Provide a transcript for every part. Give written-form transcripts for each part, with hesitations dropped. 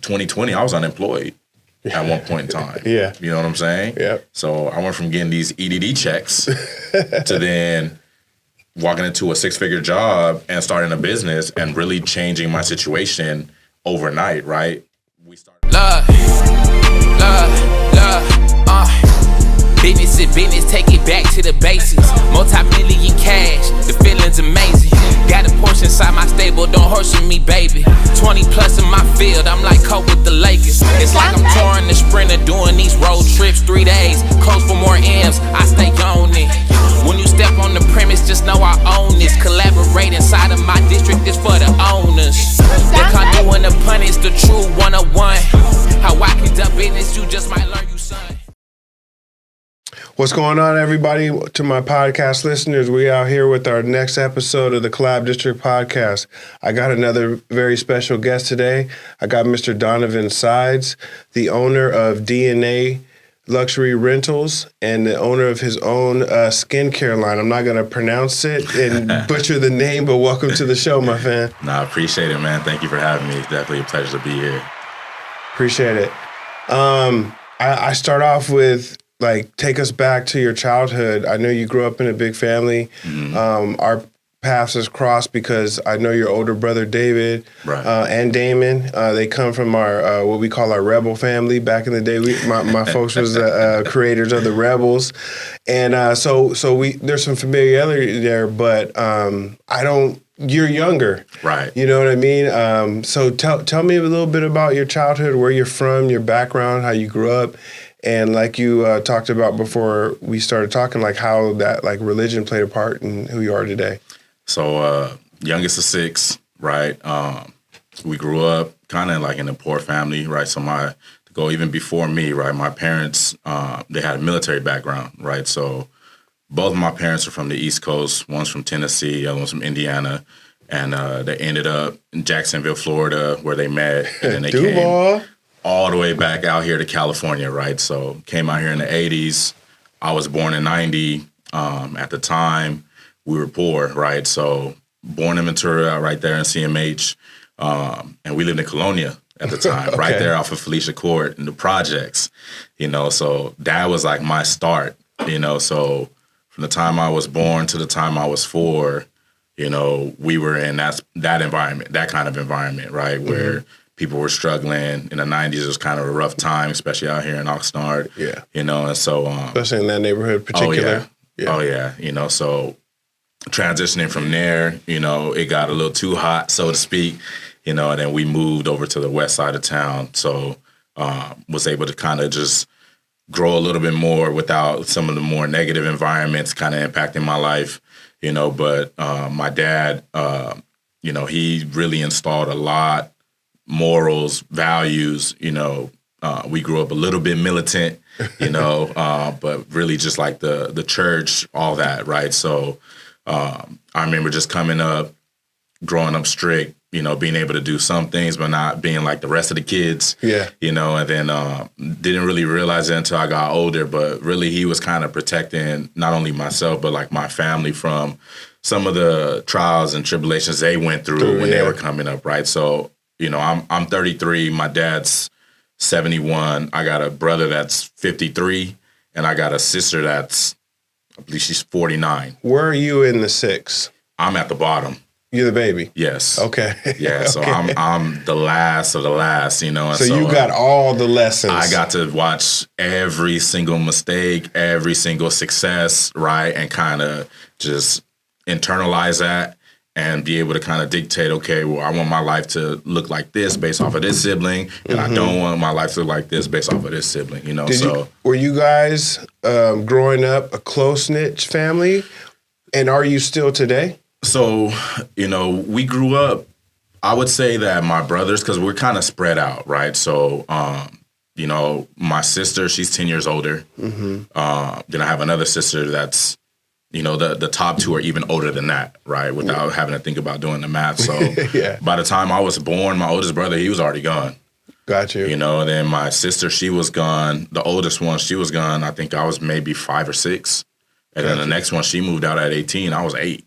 2020, I was unemployed at one point in time. Yeah. You know what I'm saying? Yeah. So I went from getting these EDD checks to then walking into a 6-figure job and starting a business and really changing my situation overnight, right? We started. Business is business, take it back to the basics. Multi-million cash, the feeling's amazing. Got a Porsche inside my stable, don't horse with me, baby. 20 plus in my field, I'm like Coke with the Lakers. It's like I'm touring the Sprinter, doing these road trips, 3 days. Close for more M's, I stay on it. When you step on the premise, just know I own this. Collaborate inside of my district, this for the owners. The condo and the pun is the true 101. How I conduct business, you just might learn, you son. What's going on, everybody? To my podcast listeners, we out here with our next episode of the Collab District Podcast. I got another very special guest today. I got Mr. Donovon Sides, the owner of D&A Rentals and the owner of his own skincare line. I'm not going to pronounce it and butcher the name, but welcome to the show, my fan. No, I appreciate it, man. Thank you for having me. It's definitely a pleasure to be here. Appreciate it. I start off with, take us back to your childhood. I know you grew up in a big family. Mm-hmm. Our paths has crossed because I know your older brother, David, right. And Damon. They come from our, what we call our Rebel family. Back in the day, my folks was creators of the Rebels. And so there's some familiarity there, but you're younger. Right. You know what I mean? So tell me a little bit about your childhood, where you're from, your background, how you grew up. And like you talked about before we started talking, how that religion played a part in who you are today. So youngest of 6, right? We grew up kind of in a poor family, right? So to go even before me, right? My parents, they had a military background, right? So both of my parents are from the East Coast. One's from Tennessee, the other one's from Indiana. And they ended up in Jacksonville, Florida, where they met. And then they came all the way back out here to California, right? So came out here in the 80s. I was born in 90. At the time, we were poor, right? So born in Ventura, right there in CMH. And we lived in Colonia at the time, okay. Right there off of Felicia Court in the projects, So that was my start, So from the time I was born to the time I was 4, we were in that environment, that kind of environment, right? Mm-hmm. Where people were struggling. In the 90s, it was kind of a rough time, especially out here in Oxnard. Yeah. And so... especially in that neighborhood in particular. Oh, yeah. So transitioning from there, it got a little too hot, so to speak, and then we moved over to the west side of town. So was able to kind of just grow a little bit more without some of the more negative environments kind of impacting my life, But my dad, he really installed a lot morals, values, we grew up a little bit militant, but really just the church, all that, right? So I remember just coming up, growing up strict, being able to do some things, but not being like the rest of the kids, and then didn't really realize it until I got older, but really he was kind of protecting not only myself, but my family from some of the trials and tribulations they went through when they were coming up, right? So, I'm 33, my dad's 71, I got a brother that's 53, and I got a sister that's, I believe she's 49. Where are you in the 6? I'm at the bottom. You're the baby? Yes. Okay. Yeah, so okay. I'm the last of the last, And so you got all the lessons. I got to watch every single mistake, every single success, right? And kind of just internalize that. And be able to kind of dictate, okay, well, I want my life to look like this based off of this sibling, and I don't want my life to look like this based off of this sibling, Were you guys growing up a close-knit family, and are you still today? So, we grew up, I would say that my brothers, because we're kind of spread out, right? So, my sister, she's 10 years older. Mm-hmm. Then I have another sister that's, the top 2 are even older than that, right? Without having to think about doing the math. So by the time I was born, my oldest brother, he was already gone. Got you. Then my sister, she was gone. The oldest one, she was gone. I think I was maybe 5 or 6. And then the next one, she moved out at 18. I was 8.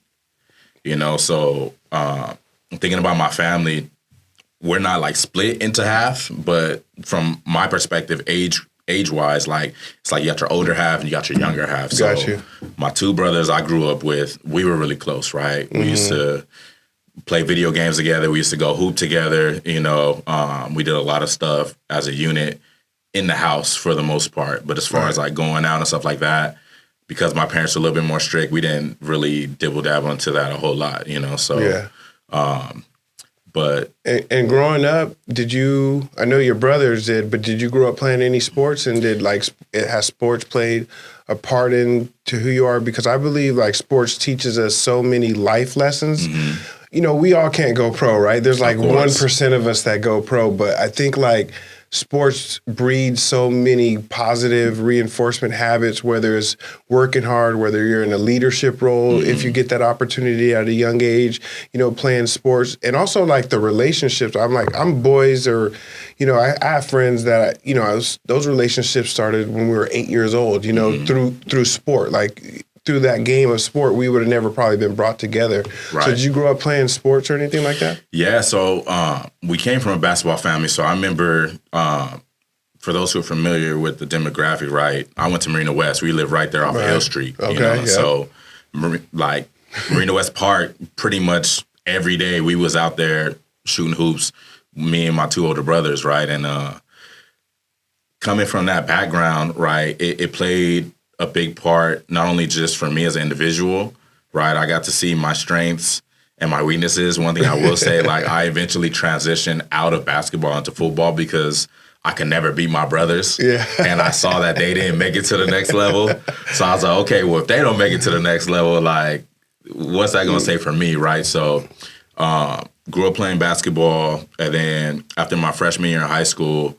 So thinking about my family, we're not like split into half, but from my perspective, age wise, like it's like you got your older half and you got your younger half. So Got you. my two brothers I grew up with, we were really close, right? We used to play video games together. We used to go hoop together. You know, we did a lot of stuff as a unit in the house for the most part. But as far as like going out and stuff like that, because my parents were a little bit more strict, we didn't really dibble dabble into that a whole lot, you know. So, but and growing up, I know your brothers did, but did you grow up playing any sports, and has sports played a part into who you are? Because I believe like sports teaches us so many life lessons. You know, we all can't go pro, right? There's like 1% of us that go pro, but I think like sports breed so many positive reinforcement habits, whether it's working hard, whether you're in a leadership role, if you get that opportunity at a young age, you know, playing sports, and also like the relationships. I'm boys, or, you know, I have friends that, you know, those relationships started when we were 8 years old, you know, through sport. Like through that game of sport, we would have never probably been brought together. Right. So did you grow up playing sports or anything like that? Yeah, so we came from a basketball family. So I remember, for those who are familiar with the demographic, right, I went to Marina West. We lived right there off of Hill Street. Okay, you know? yeah. So like Marina West Park, pretty much every day we was out there shooting hoops, me and my two older brothers, right? And coming from that background, right, it played a big part, not only just for me as an individual, right? I got to see my strengths and my weaknesses. One thing I will say, like I eventually transitioned out of basketball into football because I could never beat my brothers. Yeah. And I saw that they didn't make it to the next level. So I was like, okay, well, if they don't make it to the next level, like, what's that going to say for me, right? So grew up playing basketball. And then after my freshman year in high school,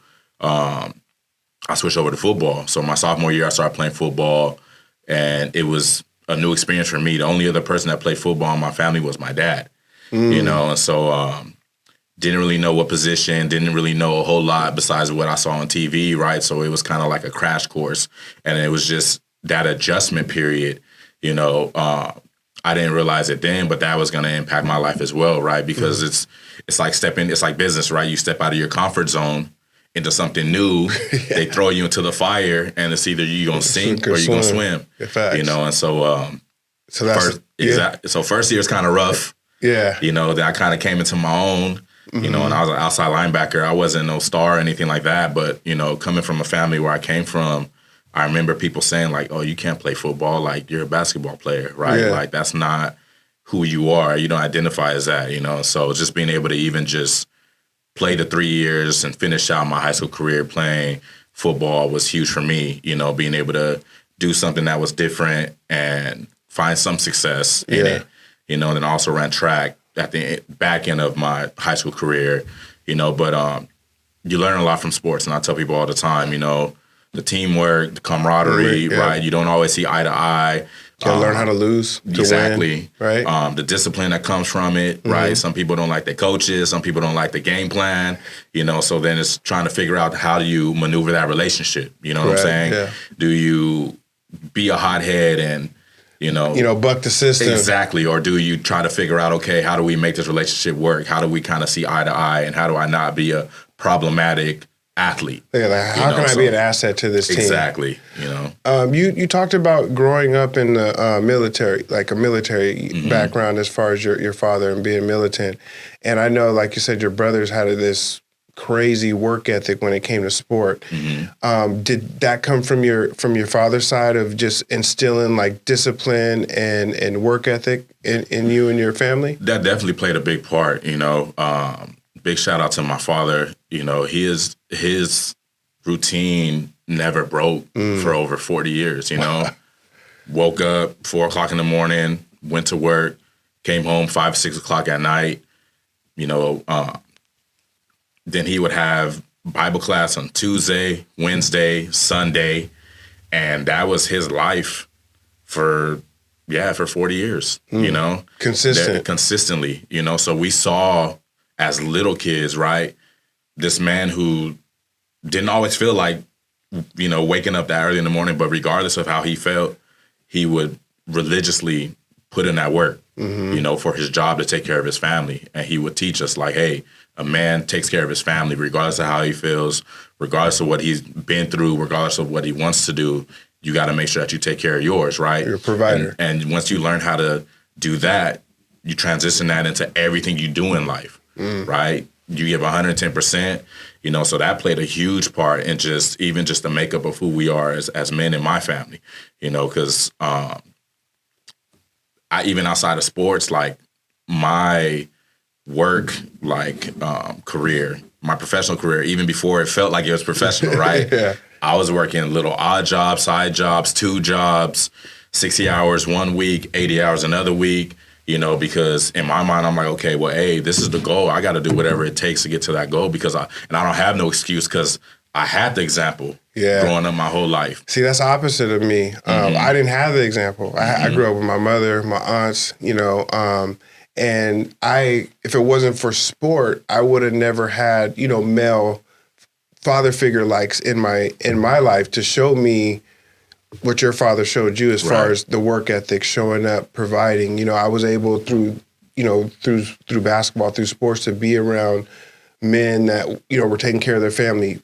I switched over to football. So my sophomore year, I started playing football, and it was a new experience for me. The only other person that played football in my family was my dad, you know, and so didn't really know what position, didn't really know a whole lot besides what I saw on TV, right? So it was kind of like a crash course, and it was just that adjustment period, you know. I didn't realize it then, but that was going to impact my life as well, right? Because it's like business, right? You step out of your comfort zone into something new, they throw you into the fire, and it's either you gonna sink or you gonna swim. You know, and so first year is kind of rough. Yeah, you know, then I kind of came into my own. You know, and I was an outside linebacker. I wasn't no star or anything like that, but you know, coming from a family where I came from, I remember people saying like, "Oh, you can't play football. Like you're a basketball player, right? Yeah. Like that's not who you are. You don't identify as that." You know, so just being able to even just play the 3 years and finish out my high school career playing football was huge for me, you know, being able to do something that was different and find some success in it, you know, and then also ran track at the back end of my high school career, you know, but you learn a lot from sports, and I tell people all the time, you know, the teamwork, the camaraderie, right? You don't always see eye to eye. You gotta learn how to lose, to win, right? The discipline that comes from it, right? Some people don't like their coaches. Some people don't like the game plan, you know. So then it's trying to figure out how do you maneuver that relationship. You know what I'm saying? Yeah. Do you be a hothead and, you know, buck the system? Exactly. Or do you try to figure out, okay, how do we make this relationship work? How do we kind of see eye to eye? And how do I not be a problematic athlete? Yeah, like, how can I be an asset to this team? Exactly. You know, you talked about growing up in the military, like a military background as far as your father and being militant. And I know, like you said, your brothers had this crazy work ethic when it came to sport. Did that come from your father's side of just instilling like discipline and work ethic in you and your family? That definitely played a big part, you know. Big shout out to my father. You know, his routine never broke for over 40 years, you know. Woke up 4 o'clock in the morning, went to work, came home 5, 6 o'clock at night, you know. Then he would have Bible class on Tuesday, Wednesday, Sunday, and that was his life for 40 years, you know. Consistently, you know. So we saw as little kids, right, this man who didn't always feel like, you know, waking up that early in the morning, but regardless of how he felt, he would religiously put in that work, for his job to take care of his family. And he would teach us like, hey, a man takes care of his family regardless of how he feels, regardless of what he's been through, regardless of what he wants to do. You got to make sure that you take care of yours, right? You're a provider. And once you learn how to do that, you transition that into everything you do in life, right? You give 110%, so that played a huge part in just the makeup of who we are as men in my family, because I even outside of sports, like my work, career, my professional career, even before it felt like it was professional, right? Yeah. I was working little odd jobs, side jobs, 2 jobs, 60 hours one week, 80 hours another week, because in my mind, I'm like, okay, well, hey, this is the goal. I got to do whatever it takes to get to that goal because I don't have no excuse because I had the example growing up my whole life. See, that's opposite of me. I didn't have the example. I grew up with my mother, my aunts, and if it wasn't for sport, I would have never had, male father figure likes in my life to show me what your father showed you as far as the work ethic, showing up, providing. I was able through basketball, through sports, to be around men that were taking care of their family,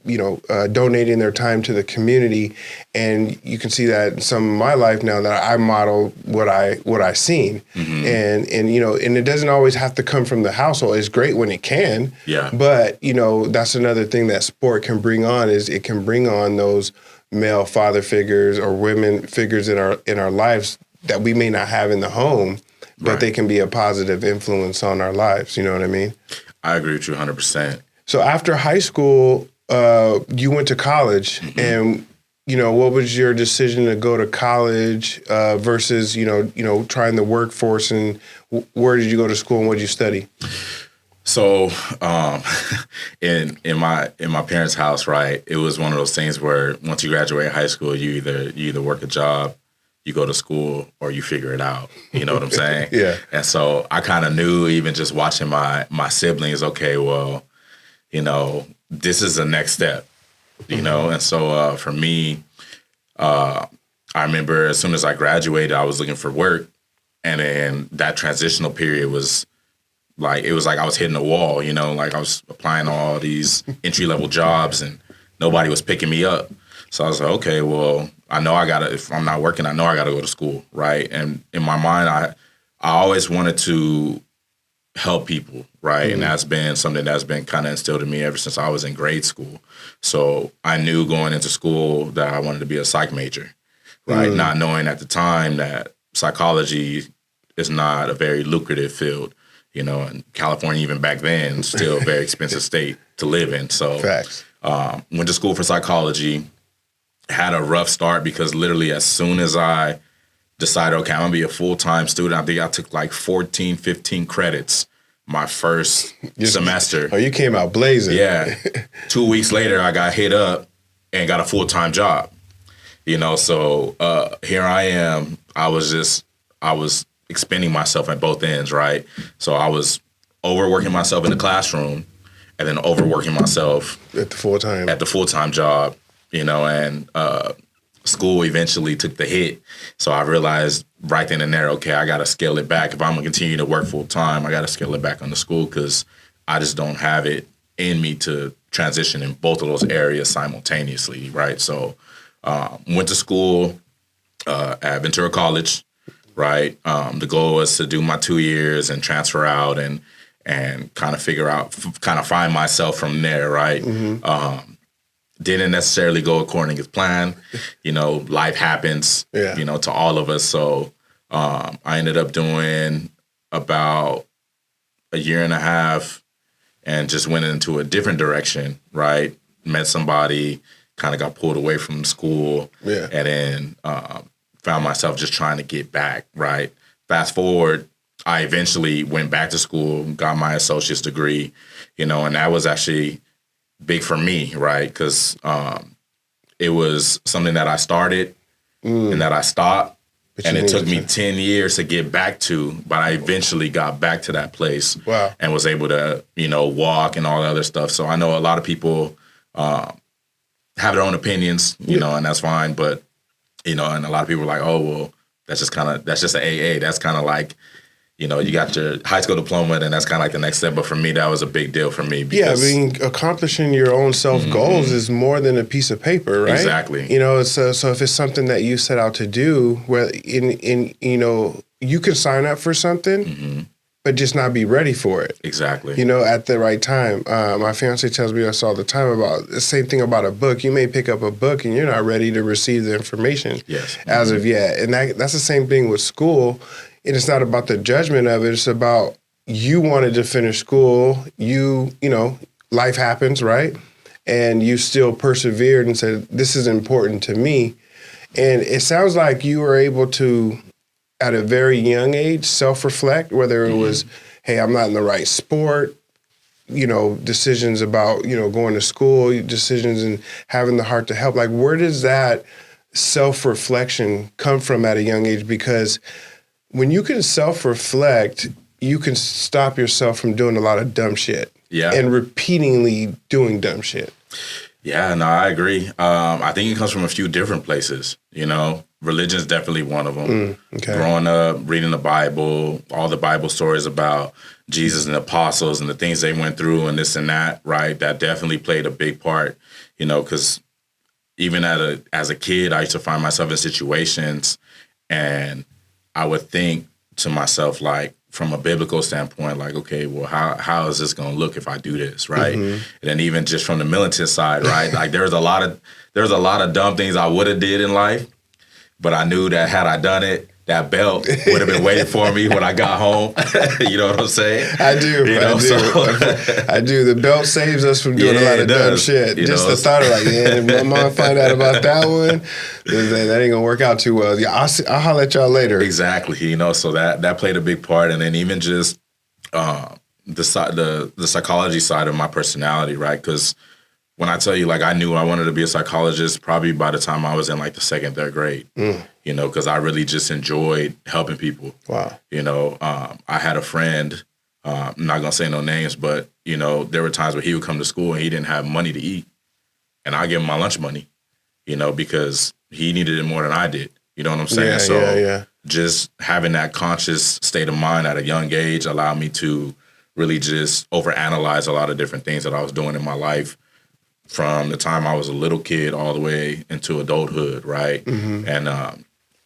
donating their time to the community, and you can see that in some of my life now that I model what I seen, and it doesn't always have to come from the household. It's great when it can, but that's another thing that sport can bring on is it can bring on those male father figures or women figures in our lives that we may not have in the home, but they can be a positive influence on our lives. You know what I mean? I agree with you 100%. So after high school, you went to college, and what was your decision to go to college versus trying the workforce, and where did you go to school and what did you study? So in my parents' house, right, it was one of those things where once you graduate high school, you either work a job, you go to school, or you figure it out. You know what I'm saying? Yeah. And so I kind of knew, even just watching my siblings, okay, well, this is the next step, And so for me, I remember as soon as I graduated, I was looking for work, and then that transitional period was like, it was like I was hitting a wall, like I was applying all these entry-level jobs and nobody was picking me up. So I was like, okay, well, I know if I'm not working, I know I got to go to school, right? And in my mind, I always wanted to help people, right? And that's been something that's been kind of instilled in me ever since I was in grade school. So I knew going into school that I wanted to be a psych major, right? Not knowing at the time that psychology is not a very lucrative field. And California, even back then, still a very expensive state to live in. So Facts. Went to school for psychology, had a rough start because literally as soon as I decided, okay, I'm going to be a full-time student, I think I took like 14, 15 credits my first semester. Oh, you came out blazing. Yeah. 2 weeks later, I got hit up and got a full-time job. So here I am. I was expending myself at both ends, right? So I was overworking myself in the classroom and then overworking myself at the full-time job, and school eventually took the hit. So I realized right then and there, okay, I got to scale it back. If I'm going to continue to work full-time, I got to scale it back on the school because I just don't have it in me to transition in both of those areas simultaneously, right? So went to school at Ventura College, right? The goal was to do my 2 years and transfer out and kind of find myself from there, right? Didn't necessarily go according as planned. Life happens, to all of us. So I ended up doing about a year and a half and just went into a different direction, right? Met somebody, kind of got pulled away from school, and then found myself just trying to get back, right? Fast forward, I eventually went back to school, got my associate's degree, and that was actually big for me, right? Because it was something that I started and that I stopped, and it took me 10 years to get back to, but I eventually got back to that place and was able to, walk and all the other stuff. So I know a lot of people have their own opinions, and that's fine, but and a lot of people are like, oh, well, That's just an AA. That's kind of like, you know, you got your high school diploma, and that's kind of like the next step. But for me, that was a big deal for me. Because, I mean, accomplishing your own self goals is more than a piece of paper, right? Exactly. You know, so if it's something that you set out to do, where you know, you can sign up for something, but just not be ready for it. Exactly. You know, at the right time. My fiance tells me this all the time about the same thing about a book. You may pick up a book and you're not ready to receive the information as of yet. And that's the same thing with school. And it's not about the judgment of it. It's about you wanted to finish school. You know, life happens, right? And you still persevered and said, this is important to me. And it sounds like you were able to, at a very young age, self-reflect, whether it was, hey, I'm not in the right sport, you know, decisions about, you know, going to school, decisions and having the heart to help. Like, where does that self-reflection come from at a young age? Because when you can self-reflect, you can stop yourself from doing a lot of dumb shit. Yeah. And repeatedly doing dumb shit. Yeah, no, I agree. I think it comes from a few different places. You know, religion is definitely one of them. Okay. Growing up, reading the Bible, all the Bible stories about Jesus and the apostles and the things they went through and this and that, right? That definitely played a big part, you know, because even as a kid, I used to find myself in situations and I would think to myself, like, from a biblical standpoint, like, okay, well, how is this going to look if I do this, right? And then even just from the militant side, right? Like, there's a lot of dumb things I would have did in life, but I knew that had I done it, that belt would have been waiting for me when I got home. You know what I'm saying? I do. You know, I do. The belt saves us from doing a lot of dumb shit. Just the thought of, like, if my mom find out about that one, that ain't gonna work out too well. Yeah, I'll holler at y'all later. Exactly. You know, so that played a big part, and then even just the psychology side of my personality, right? Because when I tell you, like, I knew I wanted to be a psychologist probably by the time I was in, like, the second, third grade, you know, because I really just enjoyed helping people. Wow. You know, I had a friend, I'm not going to say no names, but, you know, there were times where he would come to school and he didn't have money to eat. And I give him my lunch money, you know, because he needed it more than I did. You know what I'm saying? Yeah. Just having that conscious state of mind at a young age allowed me to really just overanalyze a lot of different things that I was doing in my life, from the time I was a little kid all the way into adulthood, right? And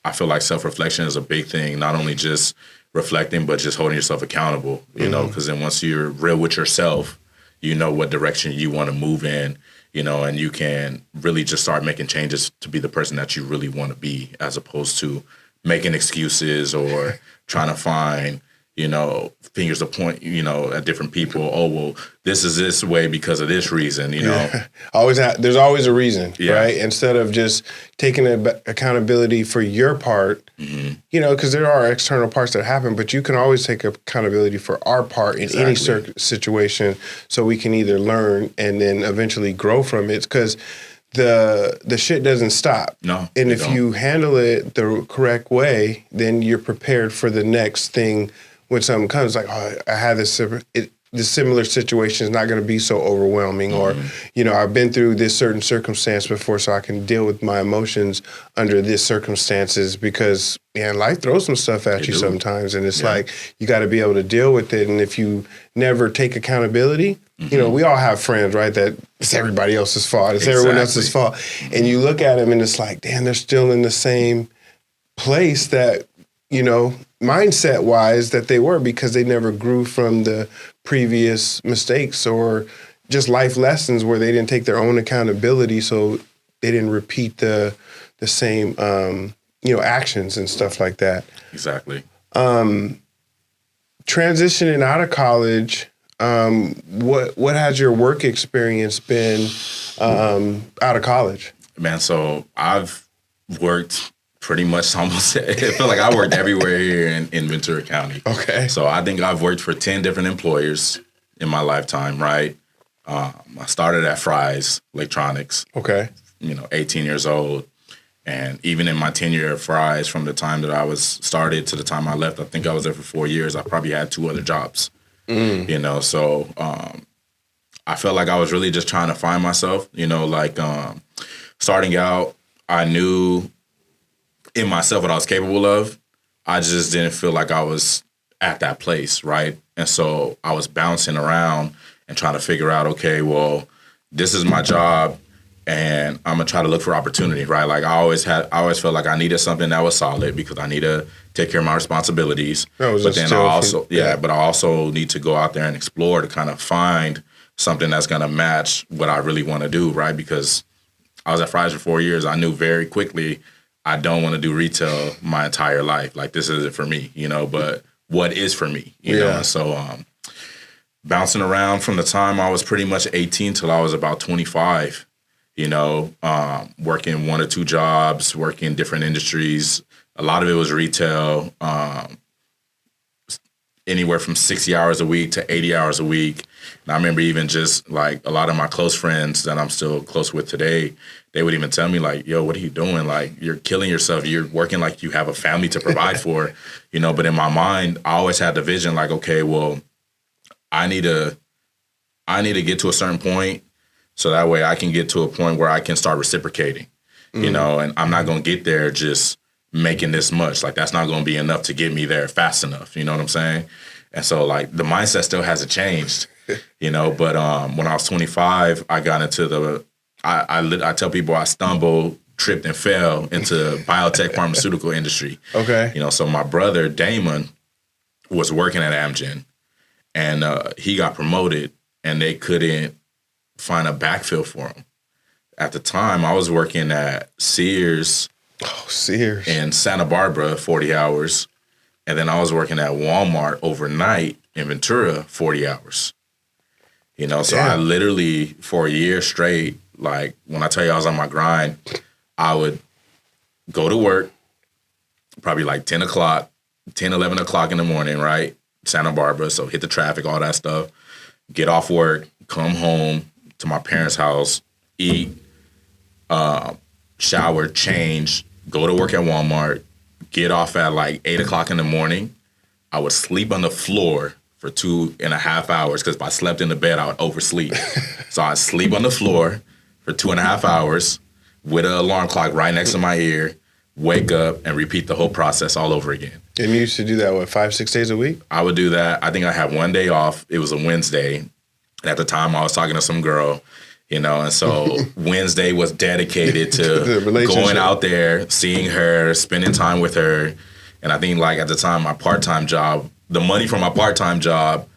I feel like self-reflection is a big thing, not only just reflecting, but just holding yourself accountable, you know, because then once you're real with yourself, you know what direction you want to move in, you know, and you can really just start making changes to be the person that you really want to be, as opposed to making excuses or trying to find, you know, fingers to point, you know, at different people. Oh, well, this is this way because of this reason, you know. There's always a reason, right? Instead of just taking accountability for your part, you know, because there are external parts that happen, but you can always take accountability for our part in any situation, so we can either learn and then eventually grow from it. Because the shit doesn't stop. No. And if you handle it the correct way, then you're prepared for the next thing. When something comes, like, oh, I had this similar situation is not going to be so overwhelming, or, you know, I've been through this certain circumstance before, so I can deal with my emotions under this circumstances, because, man, life throws some stuff at you sometimes, and it's like, you got to be able to deal with it. And if you never take accountability, you know, we all have friends, right, that it's everybody else's fault, it's everyone else's fault, and you look at them and it's like, damn, they're still in the same place that, you know, mindset-wise that they were, because they never grew from the previous mistakes or just life lessons where they didn't take their own accountability, so they didn't repeat the same, you know, actions and stuff like that. Exactly. Transitioning out of college, what has your work experience been out of college? Man, so I've worked pretty much almost, I feel like I worked everywhere here in Ventura County. Okay. So I think I've worked for 10 different employers in my lifetime, right? I started at Fry's Electronics. Okay. You know, 18 years old. And even in my tenure at Fry's, from the time that I was started to the time I left, I think I was there for 4 years. I probably had 2 other jobs, you know? So I felt like I was really just trying to find myself, you know, like starting out, I knew in myself what I was capable of. I just didn't feel like I was at that place, right? And so I was bouncing around and trying to figure out, okay, well, this is my job, and I'm gonna try to look for opportunity, right? Like I always felt like I needed something that was solid because I need to take care of my responsibilities. But then I also need to go out there and explore to kind of find something that's gonna match what I really want to do, right? Because I was at Fry's for 4 years. I knew very quickly I don't want to do retail my entire life. Like this isn't for me, but what is for me, you know? And so bouncing around from the time I was pretty much 18 till I was about 25, working 1 or 2 jobs, working different industries. A lot of it was retail, anywhere from 60 hours a week to 80 hours a week. And I remember even just like a lot of my close friends that I'm still close with today, they would even tell me like, yo, what are you doing? Like, you're killing yourself. You're working like you have a family to provide for, but in my mind, I always had the vision like, okay, well, I need to get to a certain point so that way I can get to a point where I can start reciprocating, and I'm not going to get there just making this much. Like, that's not going to be enough to get me there fast enough. You know what I'm saying? And so, like, the mindset still hasn't changed, but when I was 25, I got into I tell people I stumbled, tripped, and fell into biotech pharmaceutical industry. Okay. So my brother, Damon, was working at Amgen, and he got promoted, and they couldn't find a backfill for him. At the time, I was working at Sears. Oh, Sears. In Santa Barbara, 40 hours. And then I was working at Walmart overnight in Ventura, 40 hours. So I literally, for a year straight, like when I tell you I was on my grind, I would go to work probably like 10, 11 o'clock in the morning, right? Santa Barbara, so hit the traffic, all that stuff. Get off work, come home to my parents' house, eat, shower, change, go to work at Walmart, get off at like 8 o'clock in the morning. I would sleep on the floor for 2.5 hours because if I slept in the bed, I would oversleep. So I'd sleep on the floor for 2.5 hours with an alarm clock right next to my ear, wake up, and repeat the whole process all over again. And you used to do that, 5-6 days a week? I would do that. I think I had one day off. It was a Wednesday. And at the time, I was talking to some girl, and so Wednesday was dedicated to going out there, seeing her, spending time with her. And I think, like, at the time, my part-time job, the money from my part-time job,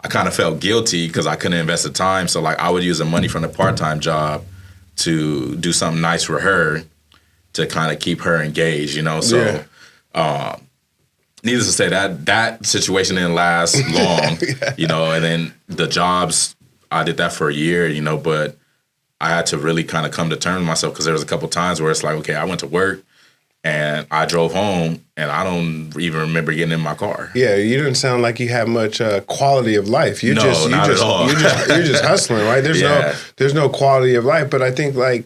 I kind of felt guilty because I couldn't invest the time. So, like, I would use the money from the part-time job to do something nice for her to kind of keep her engaged, So, needless to say, that situation didn't last long, and then the jobs, I did that for a year, but I had to really kind of come to terms with myself because there was a couple times where it's like, okay, I went to work and I drove home and I don't even remember getting in my car. Yeah, you didn't sound like you had much quality of life. You're just hustling, right? There's no quality of life, but I think like,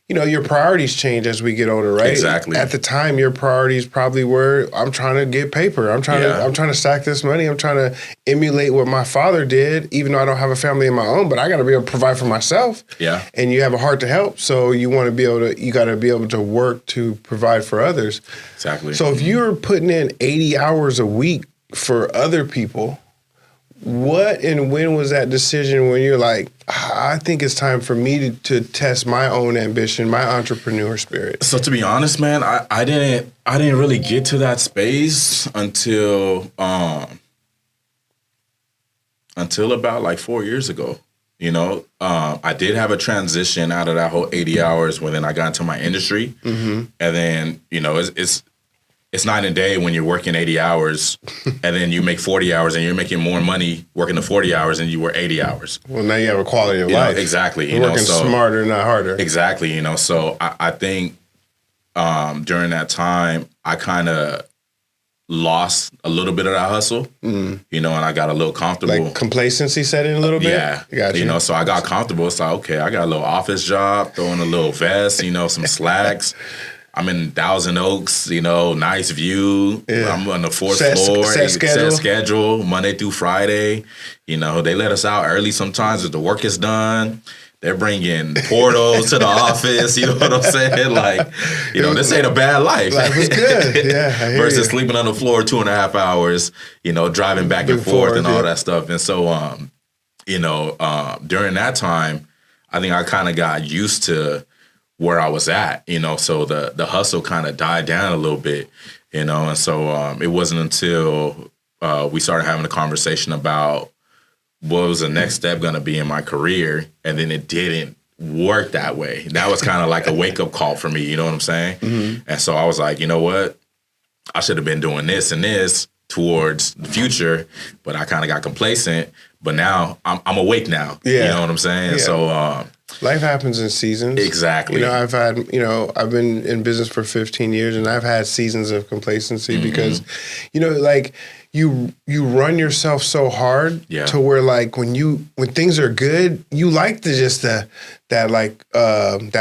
your priorities change as we get older, right? Exactly. At the time, your priorities probably were, I'm trying to get paper. I'm trying to stack this money. I'm trying to emulate what my father did, even though I don't have a family of my own, but I got to be able to provide for myself. Yeah. And you have a heart to help. So you got to be able to work to provide for others. Exactly. So if you're putting in 80 hours a week for other people, what and when was that decision when you're like, I think it's time for me to test my own ambition, my entrepreneur spirit? So to be honest, man, I didn't really get to that space until about like 4 years ago. I did have a transition out of that whole 80 hours when then I got into my industry. Mm-hmm. And then, it's night and day when you're working 80 hours and then you make 40 hours and you're making more money working the 40 hours than you were 80 hours. Well, now you have a quality of life. Exactly. You're working smarter, not harder. Exactly. So I think during that time, I kind of lost a little bit of that hustle, and I got a little comfortable. Like complacency set in a little bit? Yeah. Gotcha. So I got comfortable. It's like, okay, I got a little office job, throwing a little vest, some slacks. I'm in Thousand Oaks, nice view. Yeah. I'm on the fourth floor. Set schedule, Monday through Friday. They let us out early sometimes if the work is done. They're bringing portals to the office. You know what I'm saying? Like, this ain't a bad life. Life was good. Yeah. Versus sleeping on the floor 2.5 hours, driving back and forth and all that stuff. And so, during that time, I think I kind of got used to where I was at, so the hustle kind of died down a little bit, and so it wasn't until we started having a conversation about what was the next step going to be in my career, and then it didn't work that way. That was kind of like a wake-up call for me, you know what I'm saying? Mm-hmm. And so I was like, you know what? I should have been doing this and this towards the future, but I kind of got complacent. But now I'm awake now, you know what I'm saying? Yeah. So life happens in seasons. Exactly. I've been in business for 15 years, and I've had seasons of complacency because, you run yourself so hard to where like when things are good, you like to just that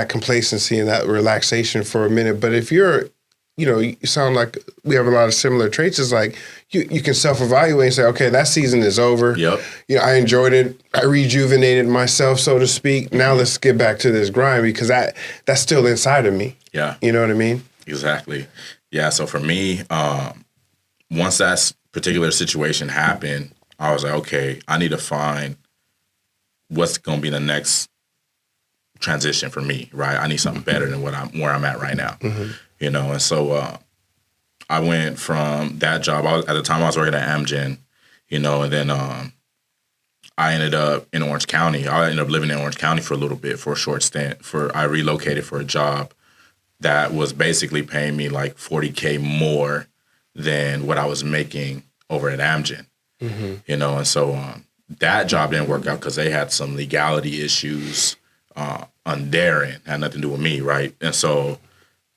complacency and that relaxation for a minute. But if you're, you sound like we have a lot of similar traits. It's like you can self-evaluate and say, okay, that season is over. Yep. I enjoyed it. I rejuvenated myself, so to speak. Now let's get back to this grind because that's still inside of me. Yeah. You know what I mean? Exactly. Yeah. So for me, once that particular situation happened, I was like, okay, I need to find what's going to be the next transition for me, right? I need something better than where I'm at right now, and so I went from that job. At the time I was working at Amgen, and then I ended up in Orange County. I ended up living in Orange County for a little bit, for a short stint. I relocated for a job that was basically paying me like $40K more than what I was making over at Amgen, and so that job didn't work out because they had some legality issues on their end. Had nothing to do with me, right? And so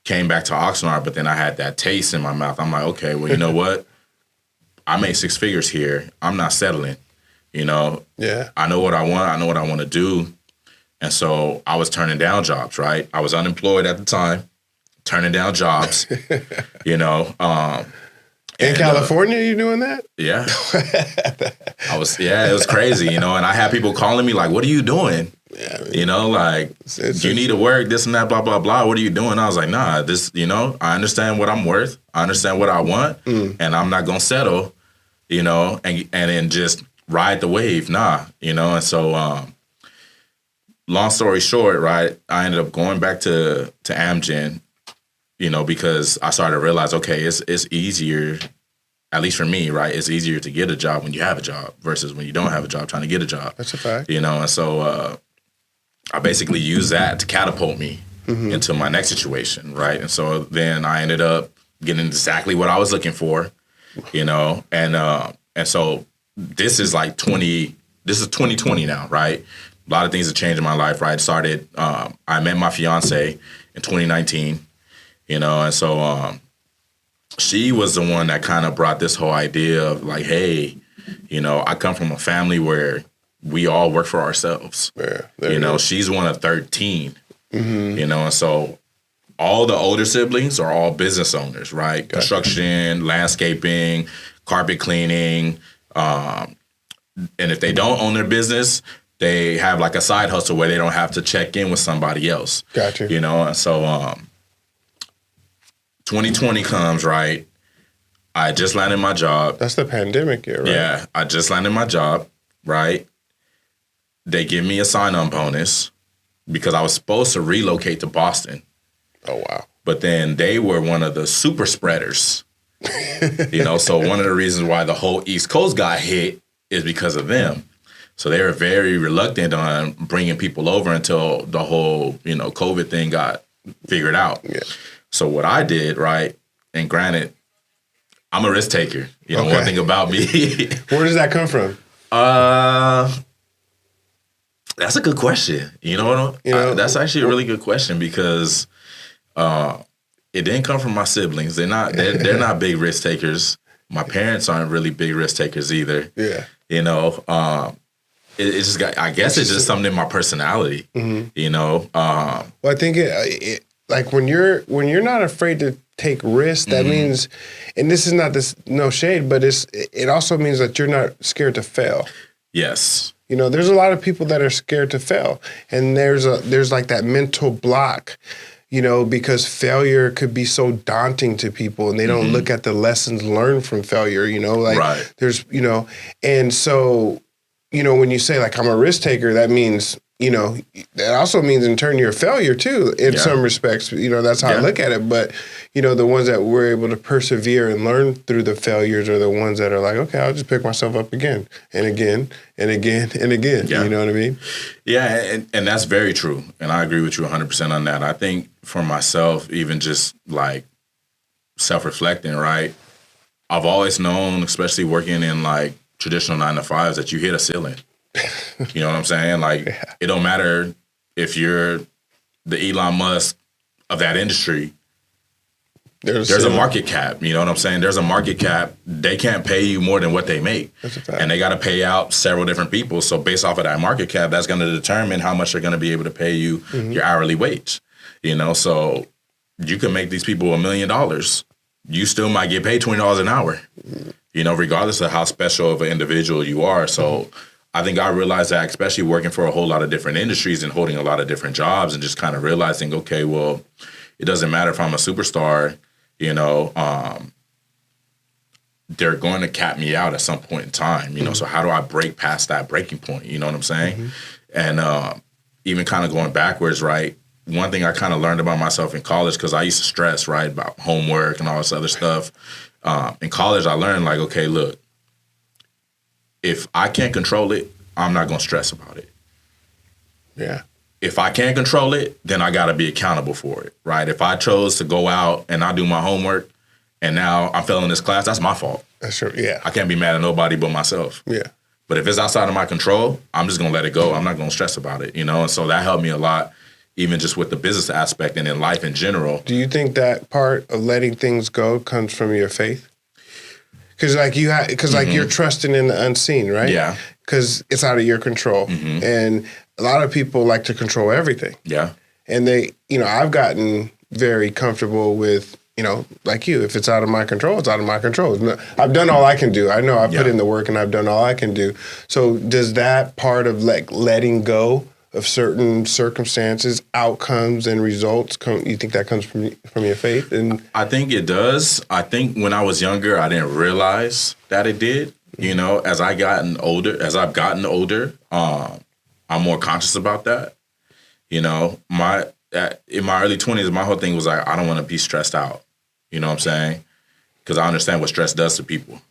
came back to Oxnard, but then I had that taste in my mouth. I'm like, okay, well, you know what? I made 6 figures here. I'm not settling, Yeah. I know what I want. I know what I want to do. And so I was turning down jobs, right? I was unemployed at the time, turning down jobs, In California, you doing that? Yeah. It was crazy, and I had people calling me like, what are you doing? Yeah, I mean, you need to work, this and that, blah, blah, blah. What are you doing? I was like, nah, this, I understand what I'm worth. I understand what I want, and I'm not going to settle, and then just ride the wave. Nah, and so long story short, right, I ended up going back to Amgen, because I started to realize, okay, it's easier, at least for me, right? It's easier to get a job when you have a job versus when you don't have a job trying to get a job. That's a fact. And so I basically used that to catapult me into my next situation, right? And so then I ended up getting exactly what I was looking for, and so this is 2020 now, right? A lot of things have changed in my life, right? I met my fiance in 2019. And so she was the one that kind of brought this whole idea of like, hey, I come from a family where we all work for ourselves. Yeah, she's one of 13, and so all the older siblings are all business owners, right? Gotcha. Construction, landscaping, carpet cleaning. And if they don't own their business, they have like a side hustle where they don't have to check in with somebody else. Gotcha. And so 2020 comes, right? I just landed my job. That's the pandemic year, right? Yeah, I just landed my job, right? They give me a sign-on bonus because I was supposed to relocate to Boston. Oh, wow. But then they were one of the super spreaders. So one of the reasons why the whole East Coast got hit is because of them. So they were very reluctant on bringing people over until the whole, COVID thing got figured out. Yeah. So what I did, right, and granted, I'm a risk taker. One thing about me. Where does that come from? That's a good question. That's actually a really good question because it didn't come from my siblings. They're not big risk takers. My parents aren't really big risk takers either. Yeah. It's just got, I guess it's just something in my personality. Well, I think it like when you're not afraid to take risks, that means, and this is not no shade, but it also means that you're not scared to fail. Yes. You know, there's a lot of people that are scared to fail, and there's like that mental block, you know, because failure could be so daunting to people, and they don't look at the lessons learned from failure. You know, like there's, you know, and so, you know, when you say like I'm a risk taker, that means, you know, that also means in turn you're a failure too, in some respects. You know, that's how I look at it. But, you know, the ones that were able to persevere and learn through the failures are the ones that are like, okay, I'll just pick myself up again and again and again and again. Yeah. You know what I mean? Yeah, and that's very true. And I agree with you 100% on that. I think for myself, even just like self-reflecting, right? I've always known, especially working in like traditional 9-to-5s, that you hit a ceiling. You know what I'm saying? Like, it don't matter if you're the Elon Musk of that industry. There's a market cap. You know what I'm saying? There's a market cap. They can't pay you more than what they make. That's a fact. And they got to pay out several different people. So based off of that market cap, that's going to determine how much they're going to be able to pay you your hourly wage. You know, so you can make these people $1 million. You still might get paid $20 an hour, you know, regardless of how special of an individual you are. So I think I realized that, especially working for a whole lot of different industries and holding a lot of different jobs, and just kind of realizing, okay, well, it doesn't matter if I'm a superstar, you know, they're going to cap me out at some point in time, you know, so how do I break past that breaking point? You know what I'm saying? And even kind of going backwards, right? One thing I kind of learned about myself in college, because I used to stress, right, about homework and all this other stuff. In college, I learned, like, okay, look, if I can't control it, I'm not going to stress about it. Yeah. If I can't control it, then I got to be accountable for it, right? If I chose to go out and not do my homework and now I'm failing this class, that's my fault. That's true, yeah. I can't be mad at nobody but myself. Yeah. But if it's outside of my control, I'm just going to let it go. I'm not going to stress about it, you know? And so that helped me a lot, even just with the business aspect and in life in general. Do you think that part of letting things go comes from your faith? Because like you're trusting in the unseen, right? Yeah. Because it's out of your control, and a lot of people like to control everything. Yeah. And they, you know, I've gotten very comfortable with, you know, like you. If it's out of my control, it's out of my control. I've done all I can do. I know I've put in the work, and I've done all I can do. So does that part of like letting go of certain circumstances, outcomes, and results, you think that comes from your faith? And I think it does. I think when I was younger, I didn't realize that it did. You know, as I've gotten older, I'm more conscious about that. You know, in my early 20s, my whole thing was like, I don't want to be stressed out. You know what I'm saying? Because I understand what stress does to people.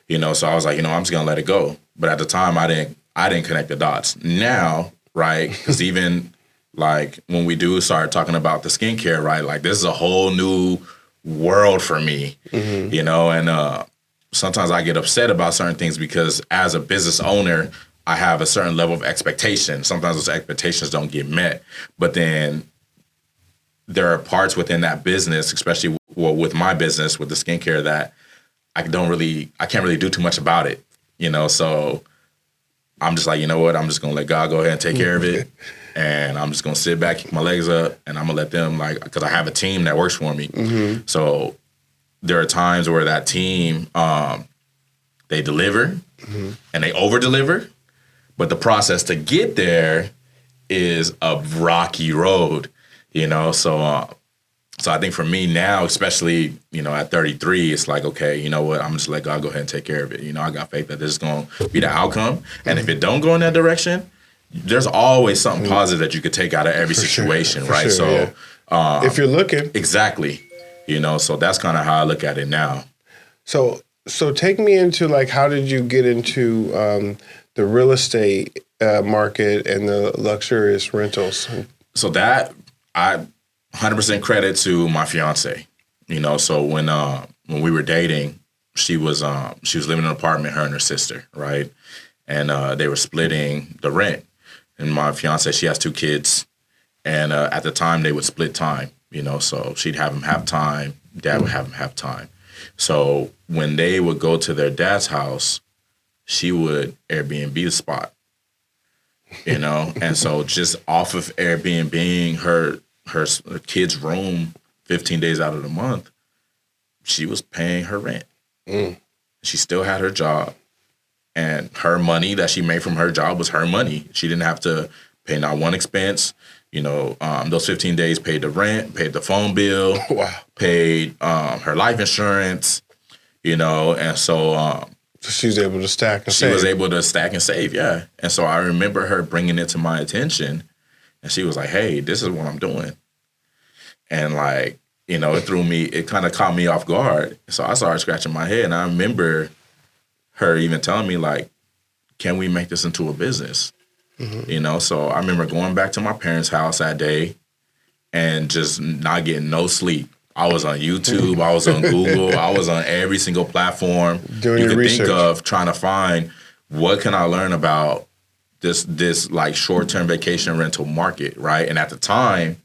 You know, so I was like, you know, I'm just gonna let it go. But at the time, I didn't connect the dots. Now, right? Because even like when we do start talking about the skincare, right? Like this is a whole new world for me. You know, and sometimes I get upset about certain things because as a business owner, I have a certain level of expectation. Sometimes those expectations don't get met. But then there are parts within that business, especially with my business, with the skincare, that I can't really do too much about it. You know, so I'm just like, you know what? I'm just going to let God go ahead and take care of it. And I'm just going to sit back, kick my legs up, and I'm going to let them, like, because I have a team that works for me. So there are times where that team, they deliver and they over-deliver. But the process to get there is a rocky road, you know? So I think for me now, especially, you know, at 33, it's like, okay, you know what? I'm just let God go ahead and take care of it. You know, I got faith that this is going to be the outcome. And if it don't go in that direction, there's always something positive that you could take out of every situation, right? Sure, so if you're looking. Exactly. You know, so that's kind of how I look at it now. So take me into, like, how did you get into the real estate market and the luxurious rentals? So that, I 100% credit to my fiance. You know, so when we were dating, she was living in an apartment, her and her sister, right? And they were splitting the rent. And my fiance, she has 2 kids, and at the time they would split time. You know, so she'd have him half time, dad would have him half time. So when they would go to their dad's house, she would Airbnb the spot, you know? And so just off of Airbnb, her kid's room 15 days out of the month, she was paying her rent. She still had her job, And her money that she made from her job was her money. She didn't have to pay not one expense. You know, those 15 days paid the rent, paid the phone bill, paid her life insurance, you know, and so she was able to stack and save. She was able to stack and save, yeah. And so I remember her bringing it to my attention, and she was like, hey, this is what I'm doing. And like, you know, it kind of caught me off guard. So I started scratching my head, and I remember her even telling me, like, can we make this into a business? Mm-hmm. You know, so I remember going back to my parents' house that day and just not getting no sleep. I was on YouTube, I was on Google, I was on every single platform doing you could research. Think of, trying to find what can I learn about this like short-term vacation rental market, right? And at the time,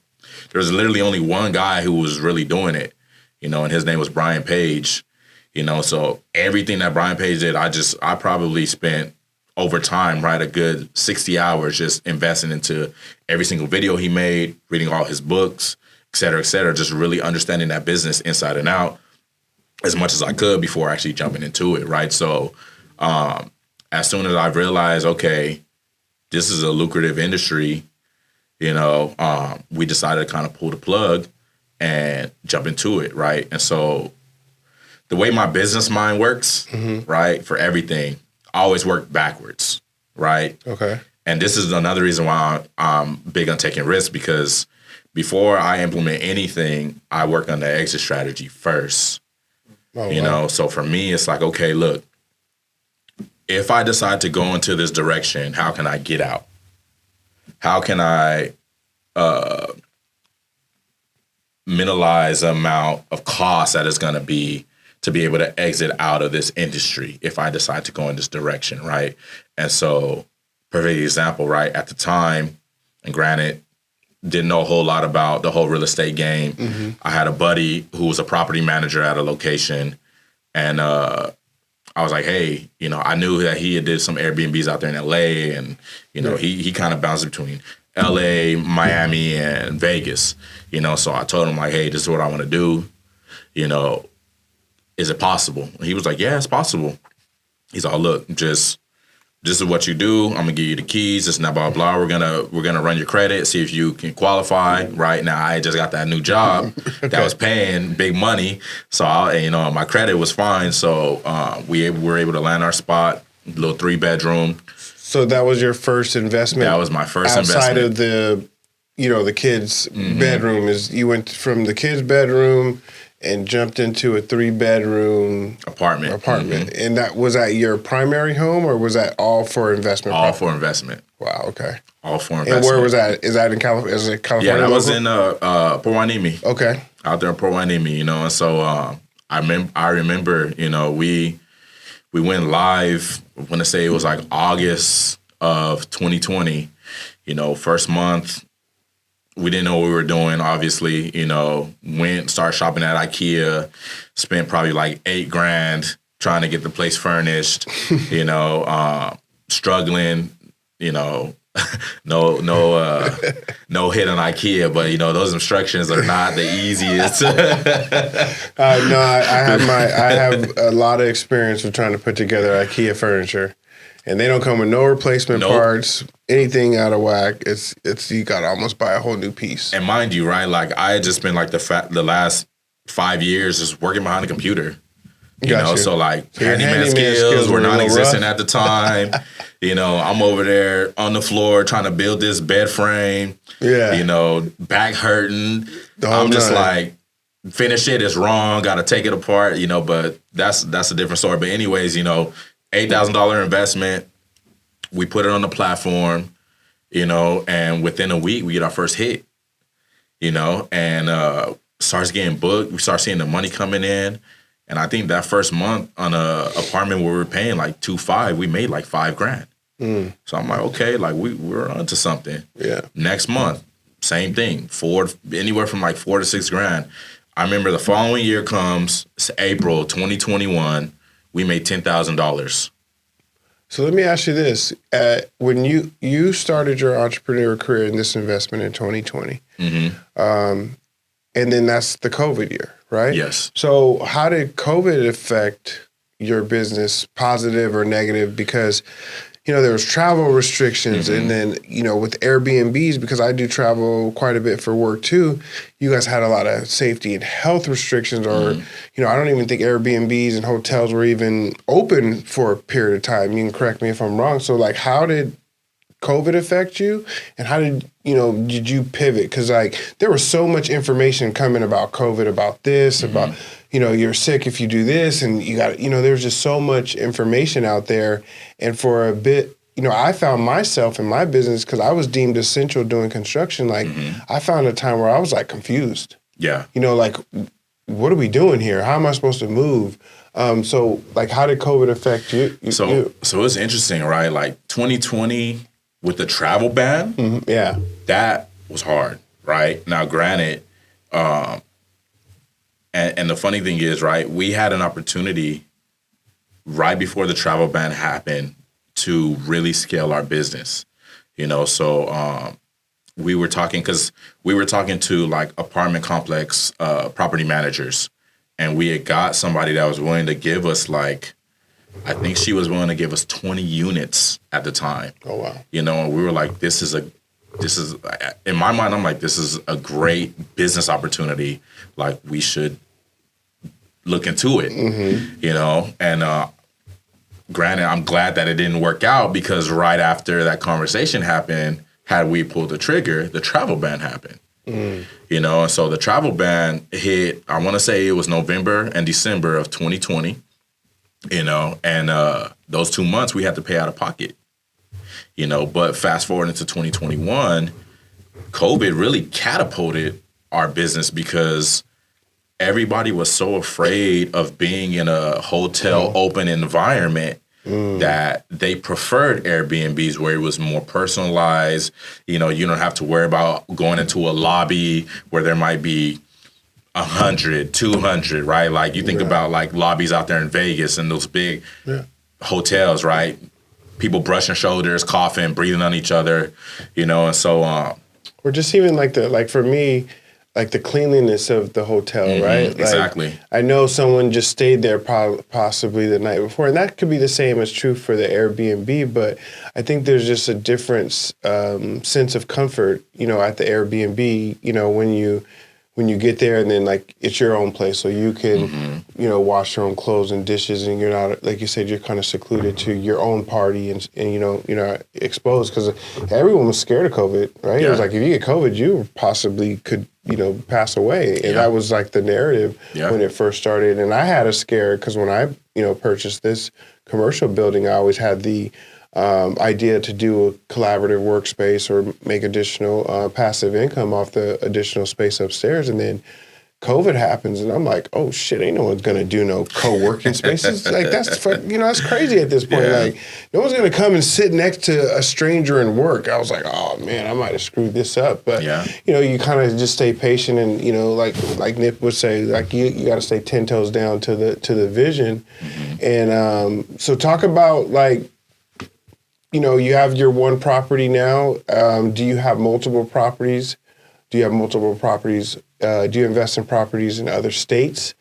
there was literally only one guy who was really doing it, you know, and his name was Brian Page, you know. So everything that Brian Page did, I probably spent over time, right, a good 60 hours just investing into every single video he made, reading all his books, et cetera, just really understanding that business inside and out as much as I could before actually jumping into it, right? So as soon as I realized, okay, this is a lucrative industry, you know, we decided to kind of pull the plug and jump into it, right? And so the way my business mind works, right, for everything, I always work backwards, right? Okay. And this is another reason why I'm big on taking risks, because before I implement anything, I work on the exit strategy first. You know, so for me, it's like, okay, look, if I decide to go into this direction, how can I get out? How can I minimize the amount of cost that it's going to be to be able to exit out of this industry if I decide to go in this direction, right? And so, perfect example, right? At the time, and granted, didn't know a whole lot about the whole real estate game. Mm-hmm. I had a buddy who was a property manager at a location, and I was like, hey, you know, I knew that he had did some Airbnbs out there in LA, and, you know, he kind of bounced between LA, Miami, and Vegas, you know, so I told him, like, hey, this is what I want to do, you know, is it possible? And he was like, yeah, it's possible. He's all, look, just this is what you do. I'm gonna give you the keys. This and that, blah, blah. We're gonna run your credit, see if you can qualify. Right now, I just got that new job that was paying big money, so my credit was fine. So we were able to land our spot, little 3-bedroom. So that was your first investment. That was my first outside investment. Of the kids' bedroom. Is you went from the kids' bedroom and jumped into a 3-bedroom apartment. And that was that your primary home, or was that all for investment? All for investment. Wow, okay. All for investment. And where was that? Is that in California? Is it California? Yeah, that local? was in Port Hueneme. Okay. Out there in Port Hueneme, you know. And so I remember, you know, we went live, I want to say it was like August of 2020, you know, first month. We didn't know what we were doing, obviously, you know, started shopping at IKEA, spent probably like $8,000 trying to get the place furnished, you know, struggling, you know, no hit on IKEA, but, you know, those instructions are not the easiest. No, I have a lot of experience with trying to put together IKEA furniture. And they don't come with no replacement parts, anything out of whack. It's you got to almost buy a whole new piece. And mind you, right, like I had just been like the last 5 years just working behind a computer. You know, so like handyman skills were non-existent at the time. You know, I'm over there on the floor trying to build this bed frame. Yeah. You know, back hurting. I'm just like, finish it, it's wrong, got to take it apart, you know, but that's a different story. But anyways, you know, $8,000 investment. We put it on the platform, you know, and within a week we get our first hit, you know, and starts getting booked. We start seeing the money coming in, and I think that first month on a apartment where we were paying like $2,500, we made like $5,000. So I'm like, okay, like we're onto something. Yeah. Next month, same thing, anywhere from like $4,000 to $6,000. I remember the following year comes, it's April 2021. We made $10,000. So let me ask you this. When you started your entrepreneur career in this investment in 2020, and then that's the COVID year, right? Yes. So how did COVID affect your business, positive or negative? Because, there was travel restrictions, and then, with Airbnbs, because I do travel quite a bit for work too, you guys had a lot of safety and health restrictions, or, I don't even think Airbnbs and hotels were even open for a period of time. You can correct me if I'm wrong. So, like, how did COVID affect you, and how did you pivot? Because there was so much information coming about COVID, about this, about you're sick if you do this, and you got there's just so much information out there. And for a bit, I found myself in my business, because I was deemed essential doing construction. I found a time where I was confused. Yeah. What are we doing here? How am I supposed to move? So how did COVID affect you? So it's interesting, right? 2020. With the travel ban, that was hard, right? Now, granted, and the funny thing is, right, we had an opportunity right before the travel ban happened to really scale our business, So we were talking to apartment complex property managers, and we had got somebody that was willing to give us I think she was willing to give us 20 units at the time. Oh, wow. And we were like, this is in my mind, I'm like, this is a great business opportunity. We should look into it, And granted, I'm glad that it didn't work out, because right after that conversation happened, had we pulled the trigger, the travel ban happened. And so the travel ban hit, I want to say it was November and December of 2020. And those 2 months we had to pay out of pocket, but fast forward into 2021, COVID really catapulted our business, because everybody was so afraid of being in a hotel open environment that they preferred Airbnbs, where it was more personalized. You don't have to worry about going into a lobby where there might be 100, 200, right? You think about lobbies out there in Vegas and those big hotels, right? People brushing shoulders, coughing, breathing on each other, and so or just even for me, the cleanliness of the hotel, right? Exactly. I know someone just stayed there possibly the night before, and that could be the same as true for the Airbnb, but I think there's just a different sense of comfort, at the Airbnb, when you get there, and then it's your own place, so you can wash your own clothes and dishes, and you're not, like you said, you're kind of secluded to your own party, and you're not exposed, because everyone was scared of COVID, right? It was if you get COVID, you possibly could pass away, and that was the narrative when it first started. And I had a scare, because when I purchased this commercial building, I always had the idea to do a collaborative workspace or make additional passive income off the additional space upstairs. And then COVID happens, and I'm like, oh shit, ain't no one's gonna do no co-working spaces. That's crazy at this point. No one's gonna come and sit next to a stranger and work. I was like, oh man, I might have screwed this up. But you kind of just stay patient, and like Nip would say, you got to stay 10 toes down to the vision. And so talk about you have your one property now. Do you have multiple properties? Do you invest in properties in other states?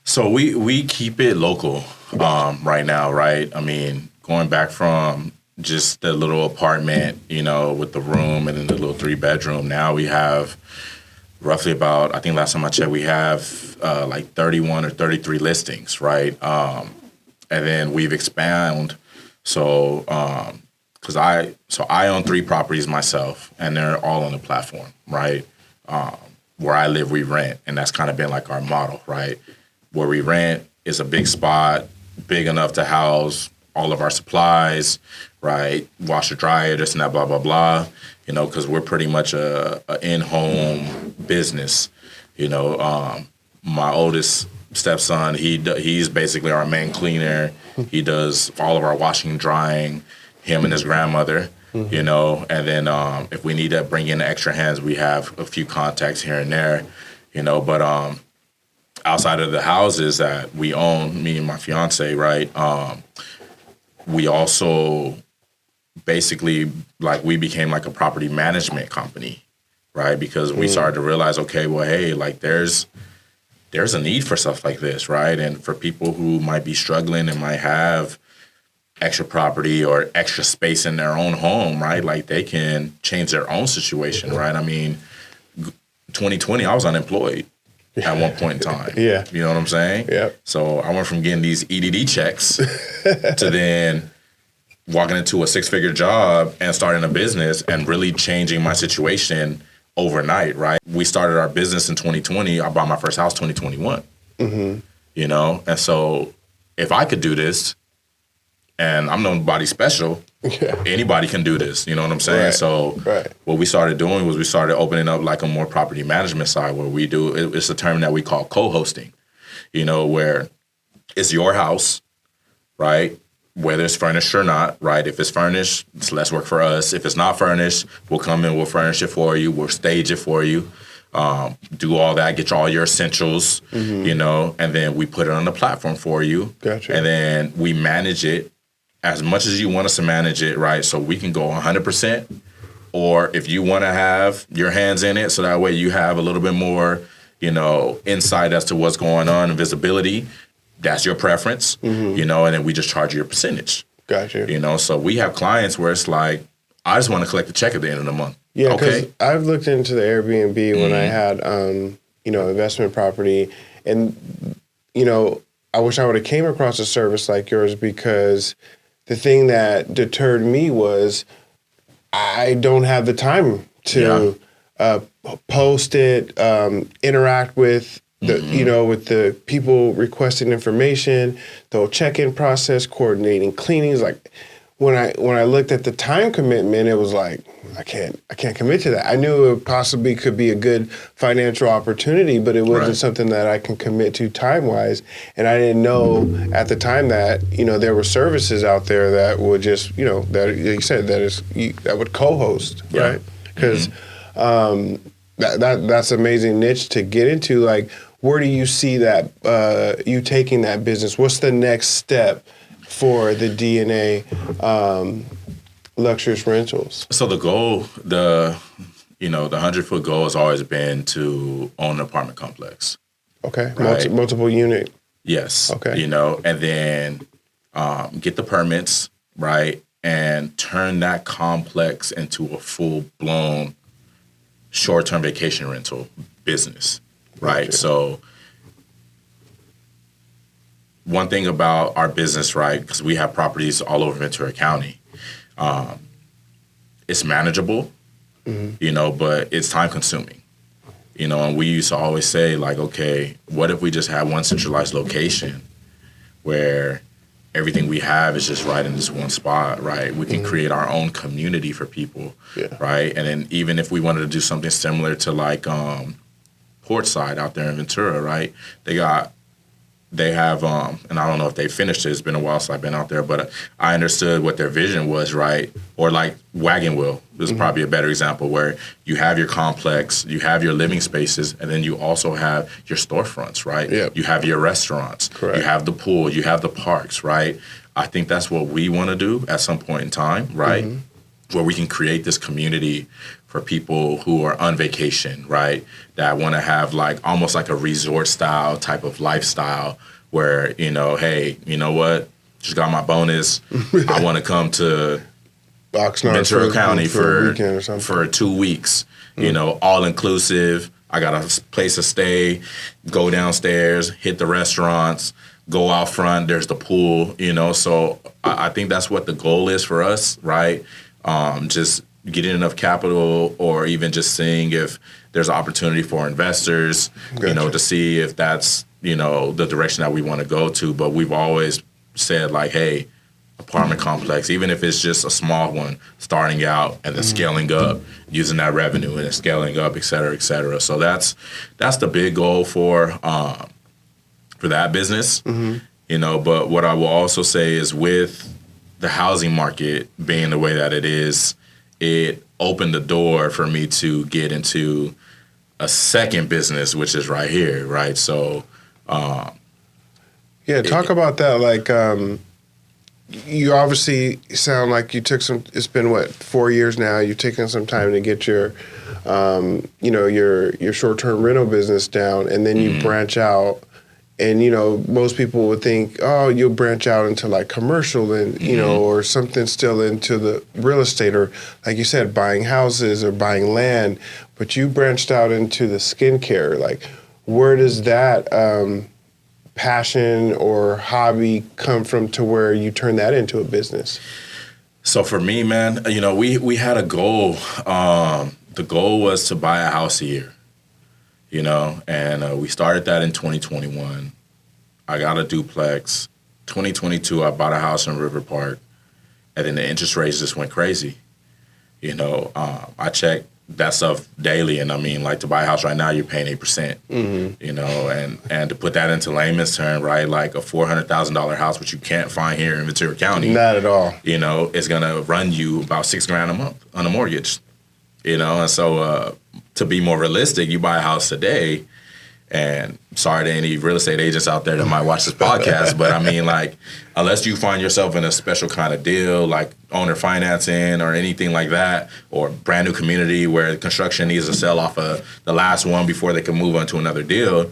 So we keep it local right now, right? I mean, going back from just the little apartment, with the room and then the little 3-bedroom, now we have roughly about, I think last time I checked, we have 31 or 33 listings, right? And then we've expanded. So, I own 3 properties myself, and they're all on the platform, right? Where I live, we rent, and that's kind of been our model, right? Where we rent is a big spot, big enough to house all of our supplies, right? Washer, dryer, this and that, blah, blah, blah, because we're pretty much a in-home business, My oldest stepson, he's basically our main cleaner. He does all of our washing and drying, him and his grandmother, and then if we need to bring in extra hands, we have a few contacts here and there, but outside of the houses that we own, me and my fiance, right, we also basically, we became a property management company, right, because we started to realize, okay, well, hey, there's there's a need for stuff like this, right? And for people who might be struggling and might have extra property or extra space in their own home, right? Like they can change their own situation, right? I mean, 2020, I was unemployed at one point in time. Yeah. You know what I'm saying? Yeah. So I went from getting these EDD checks to then walking into a 6-figure job and starting a business and really changing my situation overnight, right? We started our business in 2020. I bought my first house 2021. Mm-hmm. You know? And so if I could do this, and I'm nobody special, anybody can do this. You know what I'm saying? Right. So Right. what we started doing was we started opening up like a more property management side where we do, it's a term that we call co-hosting, you know, where it's your house, right? Whether it's furnished or not, right? If it's furnished, it's less work for us. If it's not furnished, we'll come in, we'll furnish it for you, we'll stage it for you, do all that, get you all your essentials, you know, and then we put it on the platform for you. Gotcha. And then we manage it as much as you want us to manage it, right? So we can go 100%, or if you want to have your hands in it, so that way you have a little bit more, you know, insight as to what's going on and visibility. That's your preference, you know, and then we just charge you a percentage. Gotcha. You know, so we have clients where it's like, I just want to collect the check at the end of the month. Yeah, because okay. I've looked into the Airbnb when I had, you know, investment property, and you know, I wish I would have came across a service like yours, because the thing that deterred me was I don't have the time to post it, interact with the, you know, with the people requesting information, the whole check-in process, coordinating cleanings. Like when I looked at the time commitment, it was like, I can't commit to that. I knew it possibly could be a good financial opportunity, but it wasn't something that I can commit to time-wise. And I didn't know at the time that, you know, there were services out there that would just, you know, that like you said, that would co-host, right? Because that's an amazing niche to get into. Like, where do you see that, you taking that business? What's the next step for the D&A Luxurious Rentals? So the goal, the 100-foot goal has always been to own an apartment complex. Okay, right? Multiple unit. Yes. Okay. You know, and then get the permits, right, and turn that complex into a full-blown short-term vacation rental business, right? Gotcha. So one thing about our business, right, because we have properties all over Ventura County, it's manageable, you know, but it's time consuming, you know, and we used to always say, like, okay, what if we just had one centralized location where everything we have is just right in this one spot, right? We can create our own community for people, right? And then even if we wanted to do something similar to like Portside out there in Ventura, right? They have, and I don't know if they finished it. It's been a while since I've been out there, but I understood what their vision was, right? Or like Wagon Wheel is probably a better example, where you have your complex, you have your living spaces, and then you also have your storefronts, right? Yep. You have your restaurants, Correct. You have the pool, you have the parks, right? I think that's what we want to do at some point in time, right? Where we can create this community for people who are on vacation, right? That want to have like almost like a resort style type of lifestyle where, you know, hey, you know what? Just got my bonus. I want to come to Oxnard Ventura County for a weekend or something. for 2 weeks, you know, all inclusive. I got a place to stay, go downstairs, hit the restaurants, go out front, there's the pool, you know. So I think that's what the goal is for us, right? Just getting enough capital, or even just seeing if there's an opportunity for investors, you know, to see if that's, you know, the direction that we want to go to. But we've always said, like, hey, apartment complex, even if it's just a small one, starting out and then scaling up, using that revenue and then scaling up, et cetera, et cetera. So that's the big goal for that business, you know. But what I will also say is, with the housing market being the way that it is, it opened the door for me to get into a second business, which is right here, right? So, talk about that. Like, you obviously sound like you took some. It's been what, 4 years now. You've taken some time to get your, your short-term rental business down, and then you branch out. And most people would think, oh, you'll branch out into like commercial, and or something still into the real estate, or like you said, buying houses or buying land. But you branched out into the skincare. Like, where does that passion or hobby come from to where you turn that into a business? So for me, man, we had a goal. The goal was to buy a house a year, and we started that in 2021. I got a duplex. 2022, I bought a house in River Park, and then the interest rates just went crazy. I check that stuff daily, and I mean, like, to buy a house right now, you're paying 8%. And to put that into layman's term, right, like a $400,000 house, which you can't find here in Ventura County, not at all. It's gonna run you about $6,000 a month on a mortgage. And so to be more realistic, you buy a house today, and sorry to any real estate agents out there that might watch this podcast, but I mean, like, unless you find yourself in a special kind of deal, like owner financing or anything like that, or brand new community where construction needs to sell off of the last one before they can move on to another deal,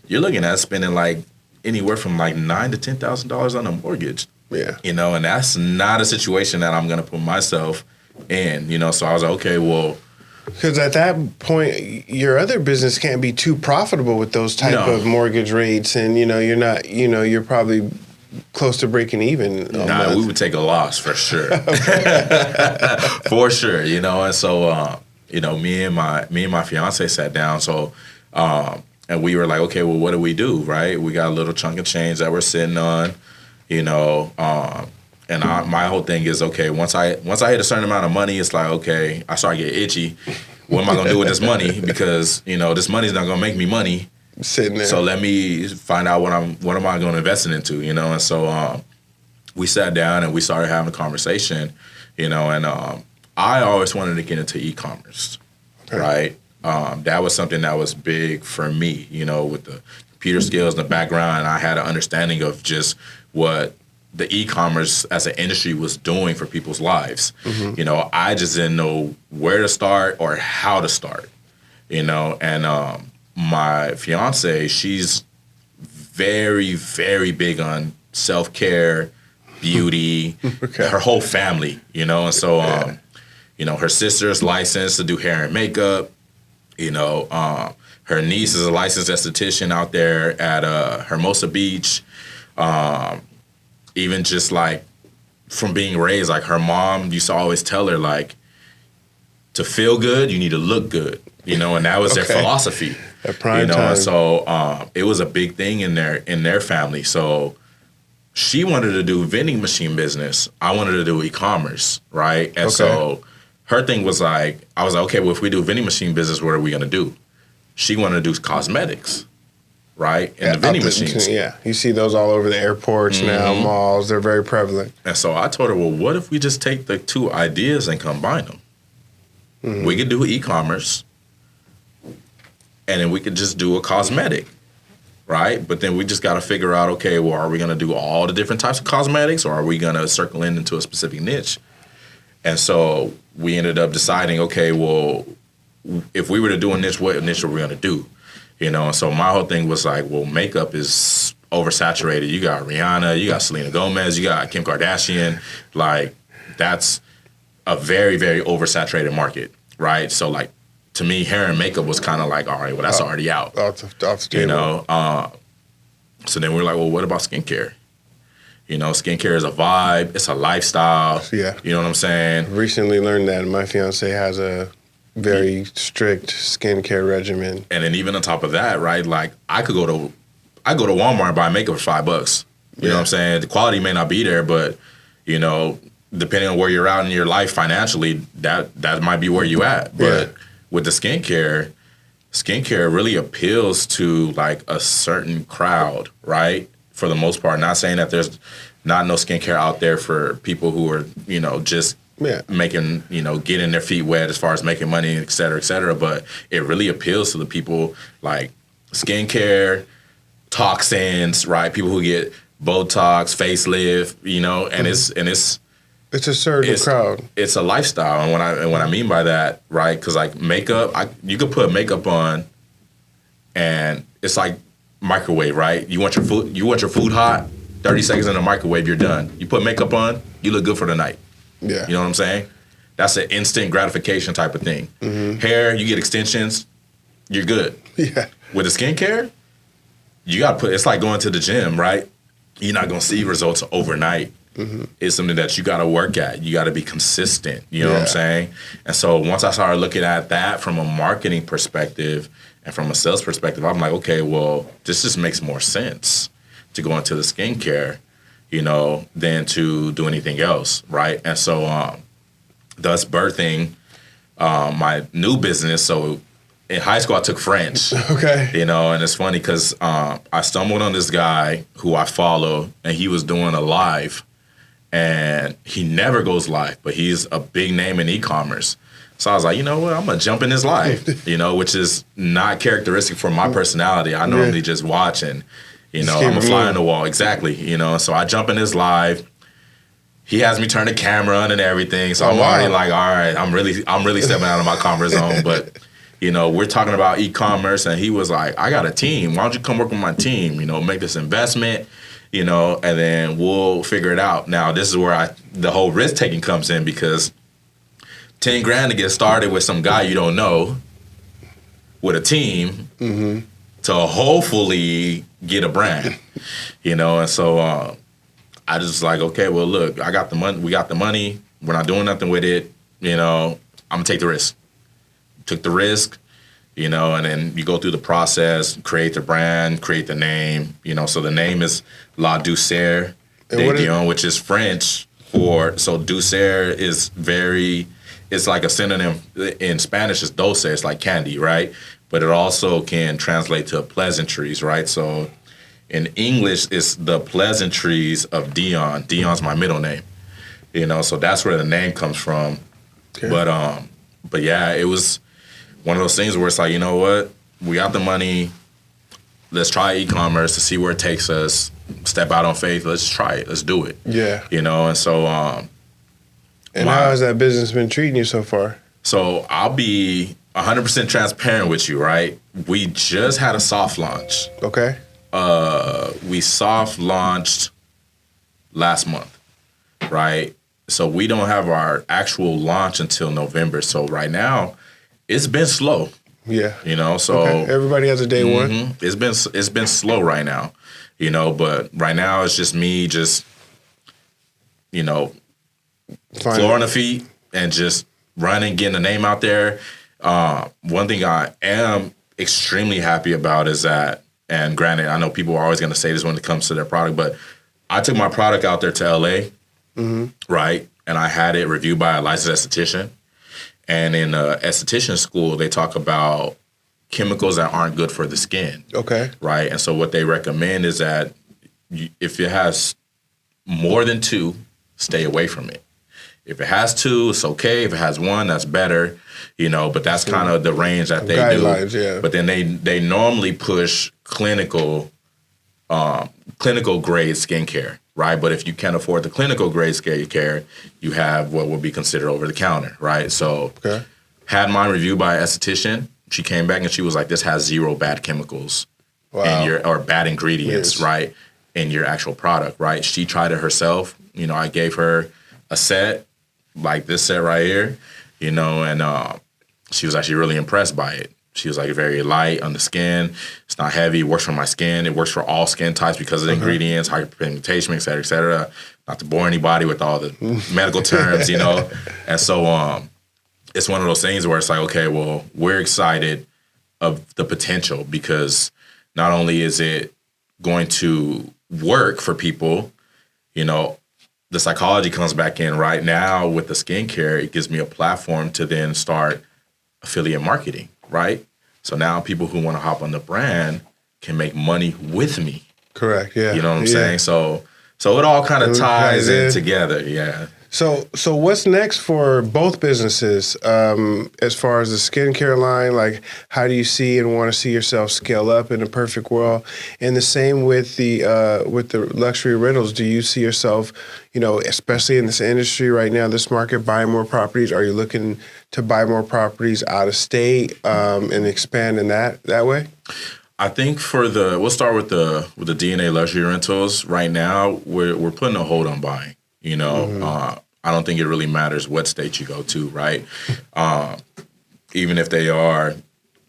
you're looking at spending like anywhere from like $9,000 to $10,000 on a mortgage. Yeah. And that's not a situation that I'm going to put myself in, so I was like, okay, well, because at that point, your other business can't be too profitable with those type of mortgage rates, and you're not, you're probably close to breaking even. Nah, we would take a loss for sure, for sure. And so me and my fiance sat down, so and we were like, okay, well, what do we do, right? We got a little chunk of change that we're sitting on, And my whole thing is, okay, once I hit a certain amount of money, it's like, okay, I start getting itchy. What am I going to do with this money? Because, this money's not going to make me money. Sitting there. So let me find out what am I going to invest it into, And so we sat down and we started having a conversation, and I always wanted to get into e-commerce, right? That was something that was big for me, with the computer skills and the background. I had an understanding of just what the e-commerce as an industry was doing for people's lives. I just didn't know where to start or how to start, and my fiance, she's very, very big on self-care, beauty, her whole family, and so, her sister's licensed to do hair and makeup, her niece is a licensed esthetician out there at Hermosa Beach. Even just like from being raised, like her mom used to always tell her, like, to feel good, you need to look good, and that was their philosophy. At prime time. So it was a big thing in their family. So she wanted to do vending machine business. I wanted to do e-commerce, right? And so her thing was like, I was like, okay, well, if we do vending machine business, what are we gonna do? She wanted to do cosmetics. Right? And the vending machines. Yeah. You see those all over the airports now, malls. They're very prevalent. And so I told her, well, what if we just take the two ideas and combine them? We could do e-commerce, and then we could just do a cosmetic, right? But then we just got to figure out, okay, well, are we going to do all the different types of cosmetics, or are we going to circle into a specific niche? And so we ended up deciding, okay, well, if we were to do a niche, what niche are we going to do? And so my whole thing was like, well, makeup is oversaturated. You got Rihanna, you got Selena Gomez, you got Kim Kardashian. Like, that's a very, very oversaturated market, right? So, like, to me, hair and makeup was kind of like, all right, well, that's already out. Off the table. So then we're like, well, what about skincare? Skincare is a vibe. It's a lifestyle. Yeah. You know what I'm saying? Recently learned that my fiance has a very strict skincare regimen. And then even on top of that, right, like, I go to Walmart and buy makeup for $5. You know what I'm saying? The quality may not be there, but, depending on where you're at in your life financially, that might be where you at. But with the skincare really appeals to like a certain crowd, right? For the most part. Not saying that there's not no skincare out there for people who are, just making, getting their feet wet as far as making money, et cetera, but it really appeals to the people like skincare, toxins, right? People who get Botox, facelift, and it's a certain crowd. It's a lifestyle, and what I mean by that, right? Because like makeup, you could put makeup on, and it's like microwave, right? You want your food hot, 30 seconds in the microwave, you're done. You put makeup on, you look good for the night. Yeah, you know what I'm saying? That's an instant gratification type of thing. Hair, you get extensions, you're good. Yeah. With the skincare, you got to it's like going to the gym, right? You're not going to see results overnight. It's something that you got to work at. You got to be consistent. You know what I'm saying? And so once I started looking at that from a marketing perspective and from a sales perspective, I'm like, okay, well, this just makes more sense to go into the skincare, than to do anything else, right? And so thus birthing my new business. So in high school, I took French. Okay. And it's funny because I stumbled on this guy who I follow, and he was doing a live, and he never goes live, but he's a big name in e-commerce. So I was like, you know what, I'm going to jump in his live, which is not characteristic for my personality. I normally just watch and, I'm a fly on the wall. Exactly. So I jump in his live. He has me turn the camera on and everything. So I'm already like, all right, I'm really stepping out of my comfort zone. But, we're talking about e-commerce, and he was like, I got a team. Why don't you come work with my team? Make this investment, and then we'll figure it out. Now, this is where the whole risk taking comes in, because $10,000 to get started with some guy you don't know with a team to hopefully get a brand, and so I just like, okay, well, look, I got the money. We got the money. We're not doing nothing with it. I'm gonna take the risk. Took the risk, and then you go through the process, create the brand, create the name. So the name is La Douceur De Deon, which is French for. So douceur is it's like a synonym in Spanish is dulce. It's like candy, right? But it also can translate to pleasantries, right? So in English, it's the pleasantries of Deon. Deon's my middle name, so that's where the name comes from. Okay. But yeah, it was one of those things where it's like, you know what, we got the money, let's try e-commerce to see where it takes us, step out on faith, let's try it, let's do it. Yeah. And so. And how has that business been treating you so far? So I'll be 100% transparent with you, right? We just had a soft launch. Okay. We soft launched last month, right? So we don't have our actual launch until November. So right now, it's been slow. Yeah. So okay. Everybody has a day one. It's been slow right now, but right now it's just me floor on the feet and just running, getting the name out there. One thing I am extremely happy about is that, and granted, I know people are always going to say this when it comes to their product, but I took my product out there to LA, right? And I had it reviewed by a licensed esthetician. And in esthetician school, they talk about chemicals that aren't good for the skin. Okay. Right? And so what they recommend is that if it has more than 2, stay away from it. If it has 2, it's okay. If it has 1, that's better. But that's kind of the range that they guidelines, do. Yeah. But then they normally push clinical grade skincare, right? But if you can't afford the clinical grade skincare, you have what would be considered over the counter, right? So had mine reviewed by an esthetician. She came back and she was like, this has 0 bad chemicals or bad ingredients, right, in your actual product, right? She tried it herself. I gave her a set, like this set right here, and she was actually really impressed by it. She was like very light on the skin. It's not heavy. It works for my skin. It works for all skin types because of the ingredients, hyperpigmentation, et cetera, et cetera. Not to bore anybody with all the medical terms, And so it's one of those things where it's like, okay, well, we're excited of the potential because not only is it going to work for people, the psychology comes back in right now with the skincare. It gives me a platform to then start affiliate marketing, right? So now people who want to hop on the brand can make money with me. Correct, yeah. You know what I'm saying? So it all kind of ties in together, yeah. So what's next for both businesses as far as the skincare line? Like, how do you see and want to see yourself scale up in a perfect world? And the same with the luxury rentals. Do you see yourself, especially in this industry right now, this market, buying more properties? Are you looking to buy more properties out of state and expand in that way? I think we'll start with the D&A luxury rentals. Right now, we're putting a hold on buying. I don't think it really matters what state you go to, right? Even if they are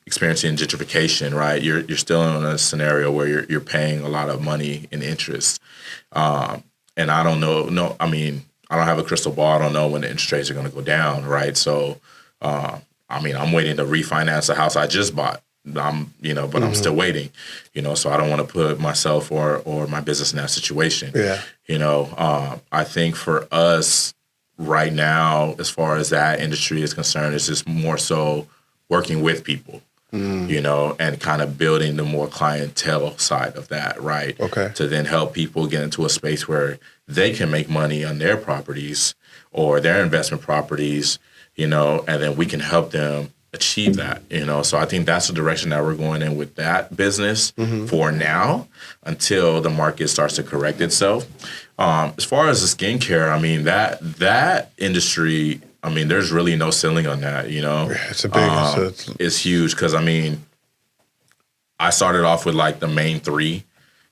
experiencing gentrification, right? You're still in a scenario where you're paying a lot of money in interest. And I don't know. I mean, I don't have a crystal ball. I don't know when the interest rates are going to go down, right? So, I'm waiting to refinance the house I just bought. But I'm still waiting, so I don't want to put myself or my business in that situation. Yeah. I think for us right now, as far as that industry is concerned, it's just more so working with people, and kind of building the more clientele side of that, right? Okay. To then help people get into a space where they can make money on their properties or their investment properties, and then we can help them achieve that, So I think that's the direction that we're going in with that business for now until the market starts to correct itself. As far as the skincare, I mean, that industry, I mean, there's really no ceiling on that, Yeah, it's a big, it's huge because, I mean, I started off with like the main three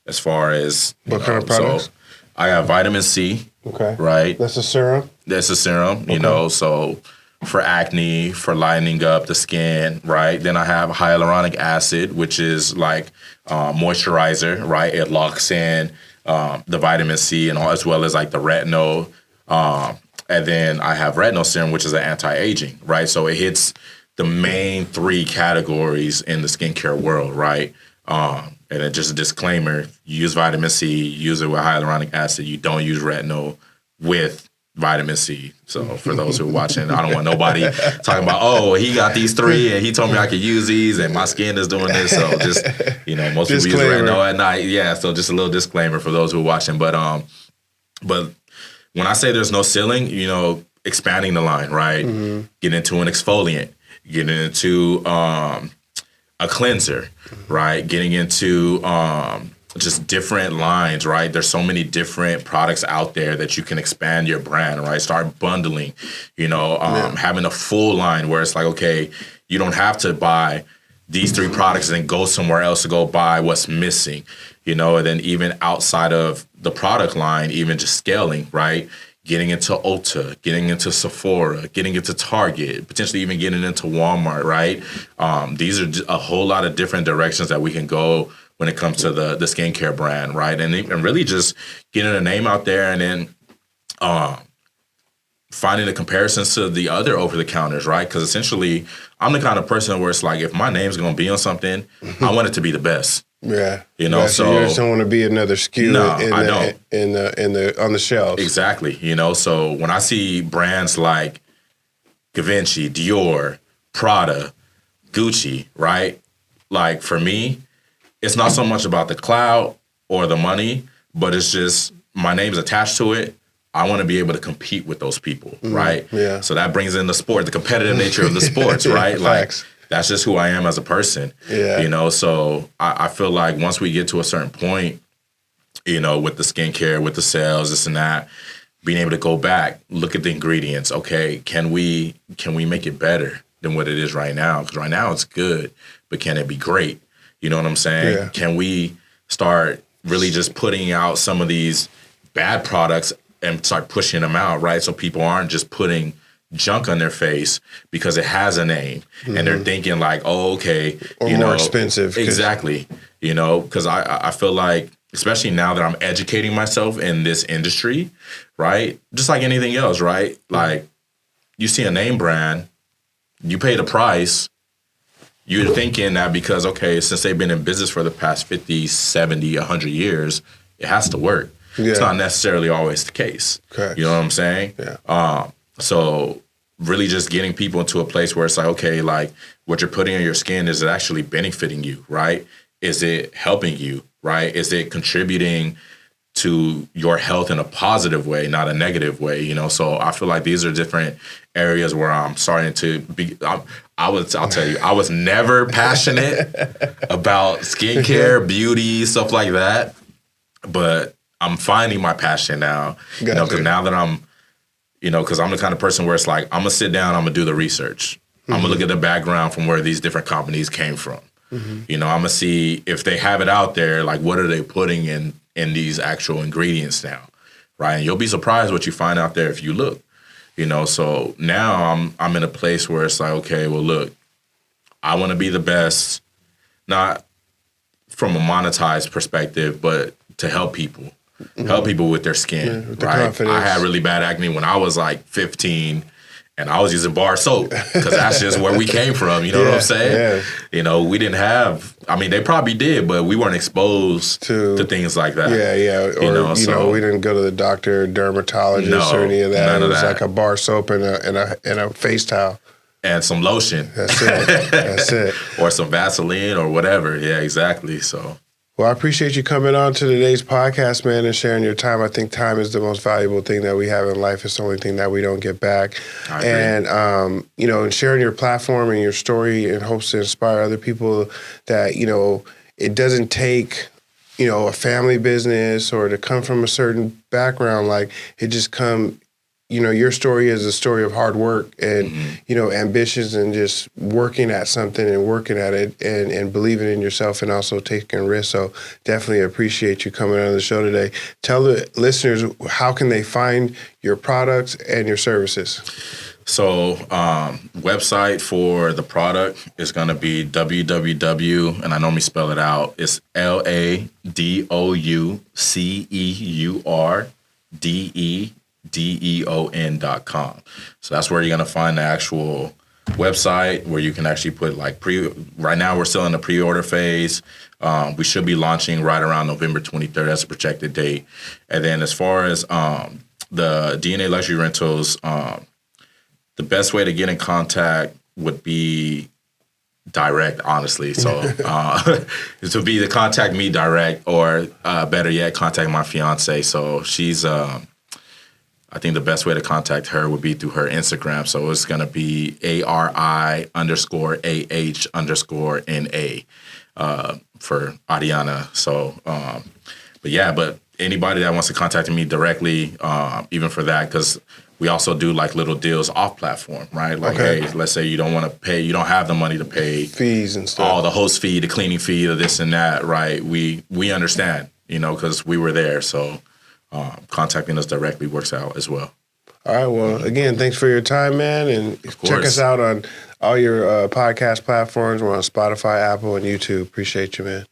as far as what kind of products? So I got vitamin C. Okay. Right. That's a serum? That's a serum, so for acne, for lightening up the skin, right? Then I have hyaluronic acid, which is like moisturizer, right? It locks in the vitamin C and all, as well as like the retinol. And then I have retinol serum, which is an anti-aging, right? So it hits the main three categories in the skincare world, right? And then just a disclaimer, you use vitamin C, use it with hyaluronic acid. You don't use retinol with vitamin C. So for those who are watching, I don't want nobody talking about, oh, he got these three and he told me I could use these and my skin is doing this. So just, most people use retinol at night. Yeah. So just a little disclaimer for those who are watching. But when I say there's no ceiling, expanding the line, right? Get into an exfoliant, getting into a cleanser, right? Getting into just different lines, right? There's so many different products out there that you can expand your brand, right? Start bundling, having a full line where it's like, okay, you don't have to buy these three products and then go somewhere else to go buy what's missing, and then even outside of the product line, even just scaling, right? Getting into Ulta, getting into Sephora, getting into Target, potentially even getting into Walmart, right? These are a whole lot of different directions that we can go when it comes to the skincare brand, right? And really just getting a name out there and then finding the comparisons to the other over-the-counters, right? Because essentially, I'm the kind of person where it's like, if my name's going to be on something, I want it to be the best. Yeah. So you just don't want to be another SKU I don't. On the shelves. Exactly. So when I see brands like Givenchy, Dior, Prada, Gucci, right? Like for me, it's not so much about the clout or the money, but it's just my name's attached to it. I want to be able to compete with those people, right? Yeah. So that brings in the sport, the competitive nature of the sports, right? Facts. Like that's just who I am as a person. Yeah. So I feel like once we get to a certain point, with the skincare, with the sales, this and that, being able to go back, look at the ingredients. Okay, can we make it better than what it is right now? Because right now it's good, but can it be great? You know what I'm saying? Yeah. Can we start really just putting out some of these bad products and start pushing them out, right? So people aren't just putting junk on their face because it has a name and they're thinking like, oh, okay. Or more expensive. Exactly. Because I feel like, especially now that I'm educating myself in this industry, right? Just like anything else, right? Like you see a name brand, you pay the price, you're thinking that because, okay, since they've been in business for the past 50, 70, 100 years, it has to work. Yeah. It's not necessarily always the case. Correct. You know what I'm saying? Yeah. So really just getting people into a place where it's like, okay, like what you're putting on your skin, is it actually benefiting you, right? Is it helping you, right? Is it contributing to your health in a positive way, not a negative way, you know? So I feel like these are different areas where I'm starting to be, I'll tell you, I was never passionate about skincare, beauty, stuff like that. But I'm finding my passion now, you know, because now that I'm, you know, because I'm the kind of person where it's like, I'm going to sit down, I'm going to do the research. I'm going to look at the background from where these different companies came from. You know, I'm going to see if they have it out there, like what are they putting in these actual ingredients now, right? And you'll be surprised what you find out there if you look, you know? So now I'm in a place where it's like, okay, well, look, I want to be the best, not from a monetized perspective, but to help people, help people with their skin, with the right? confidence. I had really bad acne when I was like 15, and I was using bar soap because that's just where we came from. You know what I'm saying? Yeah. You know, we didn't have, I mean, they probably did, but we weren't exposed to things like that. Yeah. Or, you know, we didn't go to the doctor, dermatologist, or any of that. It was like a bar soap and a face towel. And some lotion. That's it. Or some Vaseline or whatever. Yeah, exactly. So. Well, I appreciate you coming on to today's podcast, man, and sharing your time. I think time is the most valuable thing that we have in life. It's the only thing that we don't get back. I agree. And, you know, and sharing your platform and your story in hopes to inspire other people that, you know, it doesn't take, you know, a family business or to come from a certain background. Like, it just you know, your story is a story of hard work and, you know, ambitions and just working at something and working at it and believing in yourself and also taking risks. So definitely appreciate you coming on the show today. Tell the listeners, how can they find your products and your services? So website for the product is going to be www, and I normally spell it out, it's LADOUCEURDEDEON.com. So that's where you're going to find the actual website where you can actually put like right now we're still in the pre-order phase. We should be launching right around November 23rd. That's a projected date. And then as far as the D&A Luxury Rentals, the best way to get in contact would be direct, honestly. So to be to contact me direct, or better yet, contact my fiance. So she's I think the best way to contact her would be through her Instagram. So it's going to be ARI_AH_NA for Ariana. So, but anybody that wants to contact me directly, even for that, because we also do like little deals off platform, right? Like, hey, let's say you don't want to pay, you don't have the money to pay fees and stuff, all the host fee, the cleaning fee, the this and that, right? We understand, you know, because we were there. So contacting us directly works out as well. All right. Well, again, thanks for your time, man. And check us out on all your podcast platforms. We're on Spotify, Apple, and YouTube. Appreciate you, man.